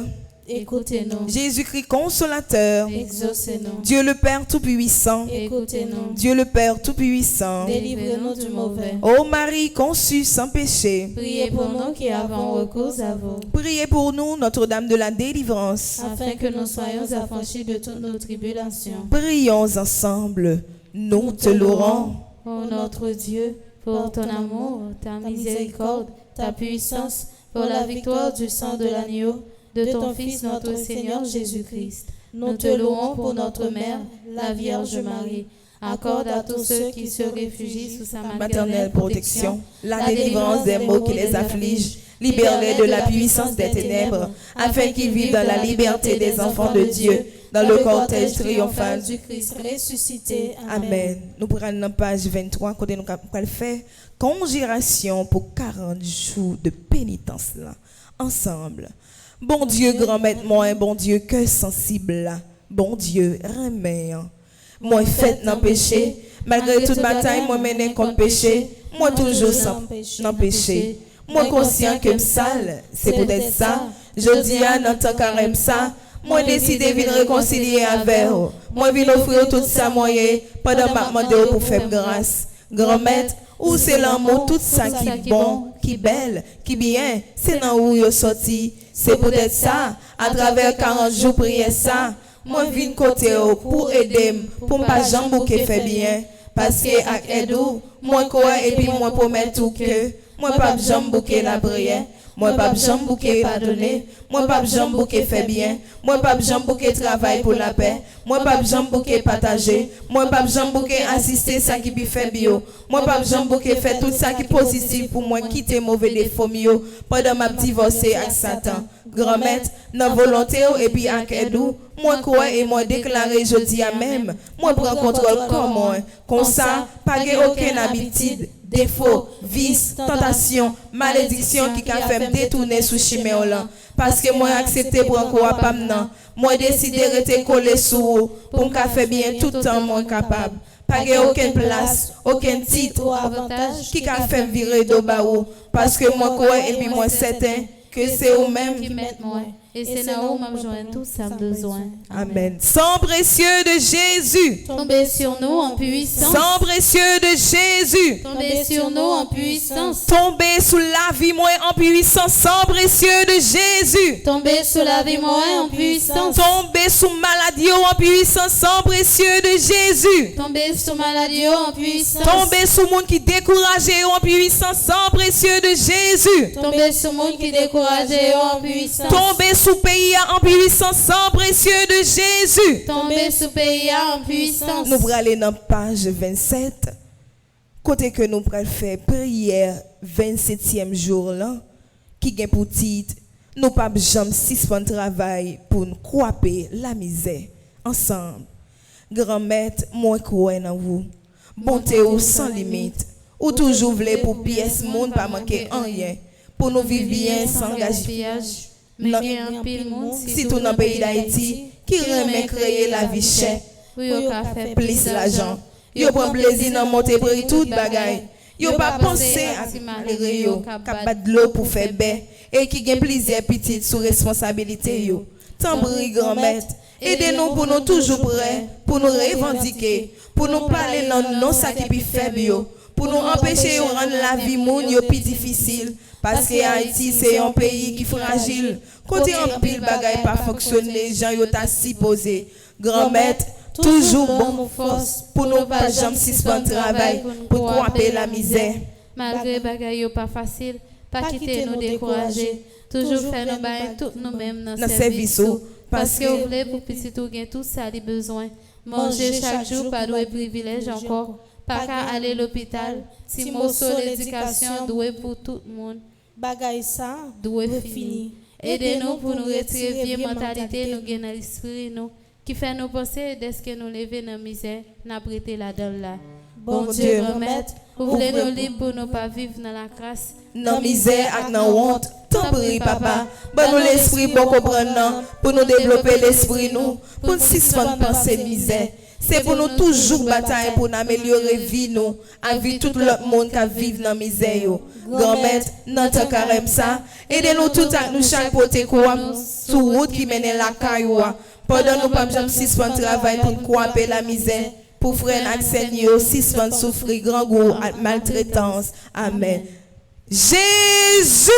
Écoutez-nous. Jésus-Christ consolateur. Exaucez-nous. Dieu le Père Tout-Puissant. Écoutez-nous. Dieu le Père Tout-Puissant. Délivrez-nous du mauvais. Ô Marie conçue sans péché, Priez pour nous qui avons recours à vous, priez pour nous, Notre-Dame de la délivrance. afin que nous soyons affranchis de toutes nos tribulations. Prions ensemble, nous te louerons. Ô notre Dieu, pour ton amour, ta miséricorde, ta puissance, pour la victoire du sang de l'agneau, de ton Fils notre Seigneur Jésus-Christ. Nous te louons pour notre Mère, la Vierge Marie. Accorde à tous ceux qui se réfugient sous sa Maternelle protection, la délivrance des maux qui les affligent, libère-les de la puissance des ténèbres, afin qu'ils vivent dans la liberté des enfants de Dieu, dans le cortège triomphal du Christ ressuscité. Amen. Nous prenons la page 23, côté nous allons faire conjuration pour 40 jours de pénitence là, ensemble. Bon Dieu, grand maître, moi, bon Dieu, cœur sensible là, bon Dieu, remets. Moi, fait dans péché, malgré toute bataille, moi, mené contre péché, moi, toujours sans péché. Moi, conscient que me sale, c'est peut-être ça. Je dis à notre carême ça. Moi, décide de venir réconcilier avec vous. Moi, viens offrir tout ça, moyen, pendant ma demande pour faire grâce. Grand maître, où c'est l'amour, tout ça qui est bon, qui est belle, qui est bien, c'est dans où vous sorti. C'est peut-être ça, à travers 40 jours, prier ça. Moi, viens côté pour aider, pour ne pas jambouquer fait bien. Parce que avec aidou, moi, quoi, et puis moi, promet tout que, moi, pas jambouquer la prière. Moi, pas jambouquer pardonner. Moi, pas jambouquer fait bien. Moi, pas jambouquer travail pour la paix. Moi, pas jambouquer partager. Moi, pas jambouquer assister ça qui fait bio. Moi, pas jambouquer faire tout ça qui positif pour moi quitter mauvais défaut mieux pendant ma divorcer avec Satan. Grand maître, dans volonté et puis avec aidou, moi crois et moi déclarer je dis à même. Moi prends contrôle comme moi. Comme ça, pas aucune habitude, défaut, vice, tentation, malédiction qui a fait me détourner sous chimère là. Parce que moi accepté pour encore pas maintenant. Moi décidé de rester collé sous pour me faire bien tout le temps moi capable. Pas aucune place, aucun titre ou avantage qui a fait virer de baou. Parce que moi crois et puis moi certain que c'est vous-même qui mettent moi. Et c'est là où m'a besoin tout ça besoin. Amen. Sang précieux de Jésus. Tombez sur nous en puissance. Sang précieux de Jésus. Tombez sur nous en puissance. Tombez sous la vie moi en puissance. Sang précieux de Jésus. Tombez sous la vie moi en puissance. Tombez sous maladie en puissance. Sang précieux de Jésus. Tombez sous maladie en puissance. Tombez sous monde qui découragé en puissance. Sang précieux de Jésus. Tombez sous monde qui découragé en puissance. Tombez sous pays en puissance. Sang précieux de Jésus. Tombez sous pays en puissance. Nous allons aller dans page 27. Côté que nous allons faire prière 27e jour là, qui gagne pour titre, nous pas jamais suspendre travail pour nous couper la misère ensemble. Grand maître, moi crois en vous. Bonté ou sans limite. Ou toujours voulez pour pièce monde pas manquer en rien. Pour nous vivre bien sans gaspillage. Mais en pile monde Si tout dans le pays d'Haïti, qui remet créer la vie chère. oui, on a fait Plus l'argent. Yo prend plaisir dans monter prix toute bagaille. Yo pas penser à malheureux yo, capable de l'eau pour faire bain et qui gagne plaisir petit sous responsabilité yo. Tambri grand maître, aidez-nous pour nous toujours prêts, pour nous revendiquer, pour nous parler dans non ça qui plus faible yo, pour nous empêcher de rendre la vie moun yo plus difficile parce que Haïti c'est un pays qui fragile. Côté en pile bagaille pas fonctionner, les gens yo ta supposé. Grand maître toujours bon force pour nous pas jamais suspendre travail pour couper la misère. Malgré bagaille pas facile, pas quitter nous décourager, toujours faire nos bails tout nous-mêmes dans service parce que vous voulez pour petit tout gain tout ça les besoins. Manger chaque jour pas de privilège encore, pas qu'à aller à l'hôpital. Si mot sur l'éducation doué pour tout le monde. Bagaille ça Doué fini. Aidez-nous pour nous retirer vieille mentalité nous gain dans l'esprit nous qui fait nous penser dès que nous lever dans la misère, n'a prêté la donne là. Bon Dieu, remettre, ouvrez nous libres pour ne pas vivre dans la crasse. Dans misère et dans honte, tant pis papa, bon nous l'esprit pour comprendre, pour nous développer l'esprit nous, pour nous suspendre penser misère. C'est pour nous toujours batailler pour améliorer vie nous, à vie tout le monde qui vit dans la misère. Grand maître, notre carême ça, aidez-nous tout à nous chaque côté quoi, sur route qui mène la cailloua. Pendant nous pas jamais suspendre travail pour couper la misère, pour frère Seigneur suspendre souffrir grand goût maltraitance. Amen. Jésus,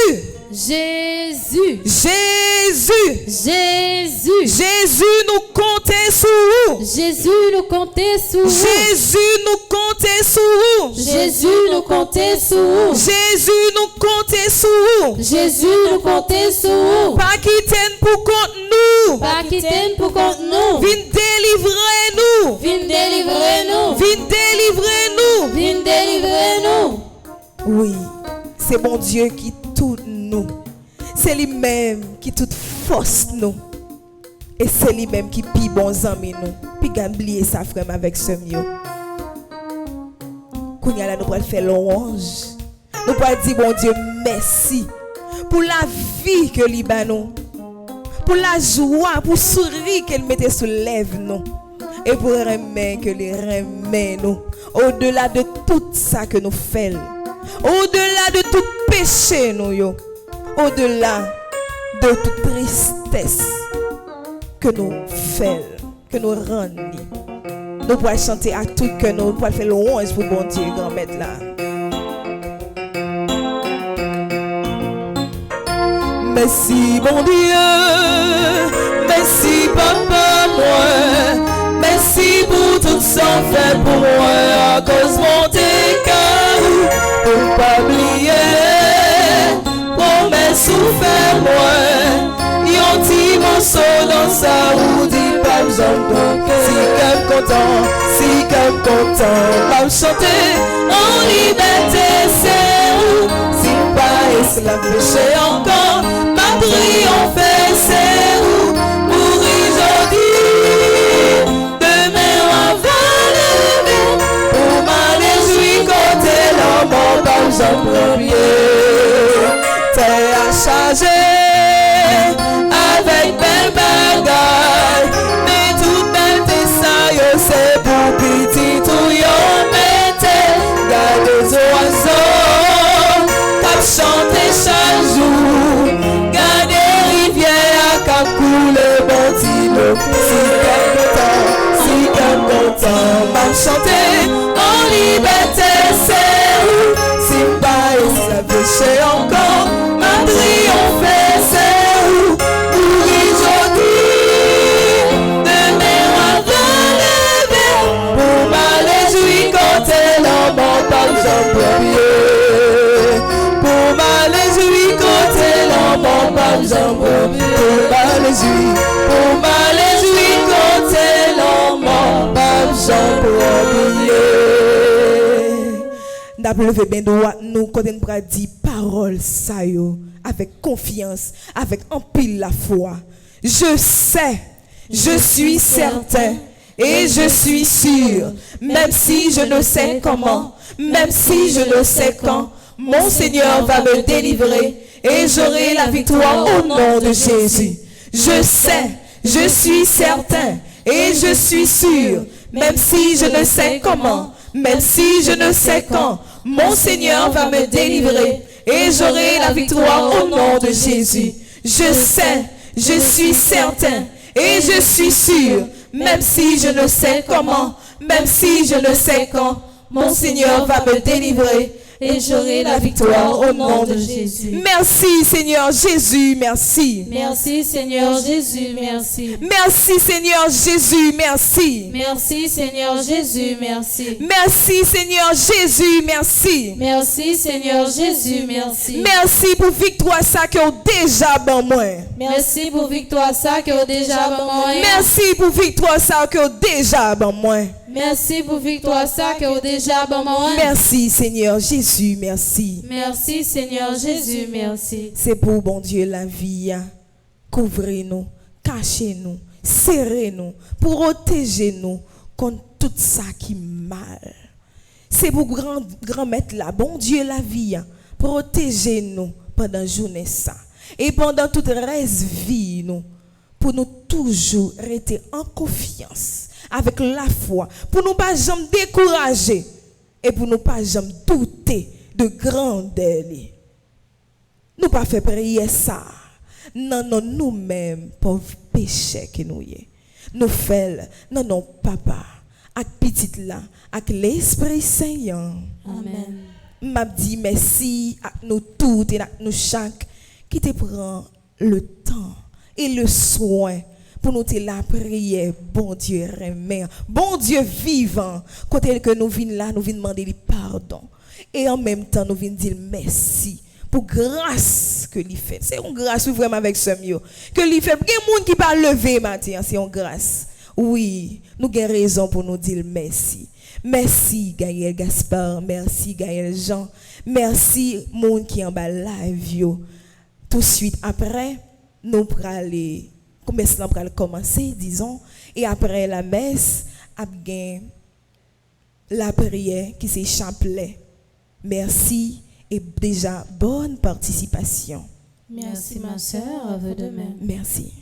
Jésus, Jésus, Jésus, Jésus nous comptez sur vous. Jésus nous comptez sur vous. Jésus nous comptez sur vous. Jésus nous comptez sur vous. Jésus nous comptez sur vous. Jésus nous comptez sur vous. Pas quitter pour contre nous. Pas quitter pour contre nous. Viens délivrer nous. Viens délivrer nous. Viens délivrer nous. Viens délivrer nous. Oui, c'est bon Dieu qui tout nous. C'est lui-même qui toute force nous. Et c'est lui-même qui pi bons amis nous. Puis gamblier sa frère avec ce mieux. Qu'on y a là, nous pourrons faire louange. Nous pourrons dire bon Dieu merci pour la vie que lui bat nous. Pour la joie, pour le sourire qu'elle mettait sous les lèvres nous. Et pour le remet que les remet nous. Au-delà de tout ça que nous faisons. Au-delà de tout péché nous yo. Au-delà de toute tristesse que nous faisons, que nous rendons. Nous pouvons chanter à tout que nous pouvons faire louange pour bon Dieu, grand maître là. Merci bon Dieu, merci papa moi, merci pour tout ça fait pour moi, à cause mon décor, pour pas oublier, promesse ou faire moi, yon petit morceau dans sa roue, dit pas besoin de si comme content, si comme content, pas chanter en liberté, c'est où, si pas esclave péché encore. Triompher, c'est où pour aujourd'hui. Demain, on va lever pour m'aller jouer côté l'homme, pas j'en premier. T'es à charger avec belle bagaille, mais toute belle t'es ça, c'est pour petit tout yon mettez. Garde les oiseaux, cap chanter chaque jour. Couler bon tilo, si comme content, mal chanter en liberté, c'est où, si pas esclave péché encore, ma triompher, c'est où, pour aujourd'hui, demain on va lever, pour m'aller jouer côté l'homme, pas j'en premier, pour m'aller jouer côté l'homme, pas j'en premier. Pour m'aller jouer côté l'homme, pas j'en oublier. N'a levé bien droit nous quand on pourra dire parole ça yo avec confiance, avec empile la foi. Je sais, je suis certain et je suis sûr, même si je ne sais comment, même si je ne sais quand, mon Seigneur va me délivrer et j'aurai la victoire au nom de Jésus. Je sais, je suis certain et je suis sûr, même si je ne sais comment, même si je ne sais quand, mon Seigneur va me délivrer et j'aurai la victoire au nom de Jésus. Je sais, je suis certain et je suis sûr, même si je ne sais comment, même si je ne sais quand, mon Seigneur va me délivrer et j'aurai la victoire au nom de Jésus. Merci Seigneur Jésus, merci. Merci Seigneur Jésus, merci. Merci Seigneur Jésus, merci. Merci Seigneur Jésus, merci. Merci Seigneur Jésus, merci. Merci Seigneur Jésus, merci. Merci pour victoire ça que vous déjà bon moi. Merci pour victoire ça que vous déjà bon moi. Merci pour victoire ça que vous déjà bon moi. Merci pour victoire ça que vous déjà bon moi. Merci Seigneur Jésus, merci. Merci Seigneur Jésus, merci. C'est pour bon Dieu la vie. Couvrez-nous, cachez-nous, serrez-nous, pour protéger nous contre tout ça qui mal. C'est pour grand maître là, bon Dieu la vie, protégez-nous pendant la journée ça. Et pendant toute reste vie nous, pour nous toujours rester en confiance avec la foi, pour nous pas jamais décourager et pour nous pas jamais douter de grandeur. Nous pas faire prier ça. Non, non, nous-mêmes, pauvres péchés que nous y. Nous faisons, non, non, papa, avec petite là, avec l'Esprit Saint. Amen. M'a dit merci à nous toutes et à nous chaque qui te prend le temps et le soin pour nous te la prière, bon Dieu remet, bon Dieu vivant, côté que nous venons là, nous venons demander pardon et en même temps nous venons dire merci pour grâce que lui fait. C'est une grâce vraiment avec ce mieux que lui fait. Il y a des gens qui pas lever matin, c'est une grâce. Oui, nous avons raison pour nous dire merci. Merci Gaël Gaspard, merci Gaël Jean, merci monde qui en bas live. Tout de suite après, nous pourrons aller commencer, disons, et après la messe, la prière qui c'est chapelet. Merci et déjà bonne participation. Merci ma sœur, à vous de même. Merci.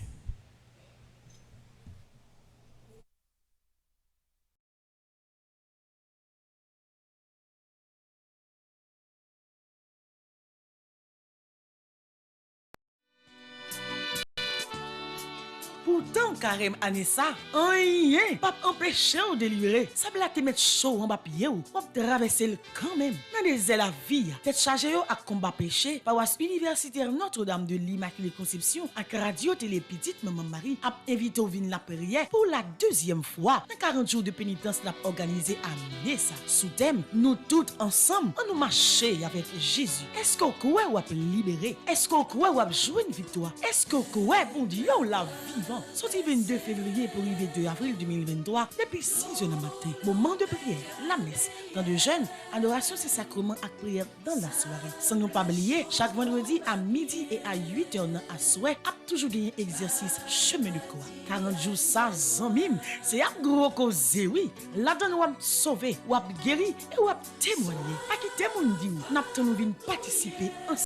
Pourtant, carême Anessa, rien, pas empêcher ou délivrer. Ça bla te mettre chaud en bas pied ou, traverser le quand même. Dans des la vie, tête chargée à combat péché, paroisse universitaire Notre-Dame de l'Immaculée Conception, avec radio télé petite Maman Marie, a invité au vin la prière pour la deuxième fois. Dans 40 jours de pénitence, l'a organisé à Nessa. Sous thème, nous toutes ensemble, on nous marcher avec Jésus. Est-ce qu'on croit ou a libéré? Est-ce qu'on croit ou a joué une victoire? Est-ce qu'on croit, bon Dieu, la vivant? Sorti 22 février pour arriver 2 avril 2023, depuis 6 heures du matin. Moment de prière, la messe, temps de jeûne, adoration, c'est sacrement à prière dans la soirée. Sans nous pas oublier, chaque vendredi à midi et à 8 heures à soir, a toujours gagné exercice chemin de croix. 40 jours ça, mime, c'est un gros cause, oui. Là-dedans, on a sauvé, on a guéri et on a témoigné. À qui témoigne dit, nous avons participer ensemble.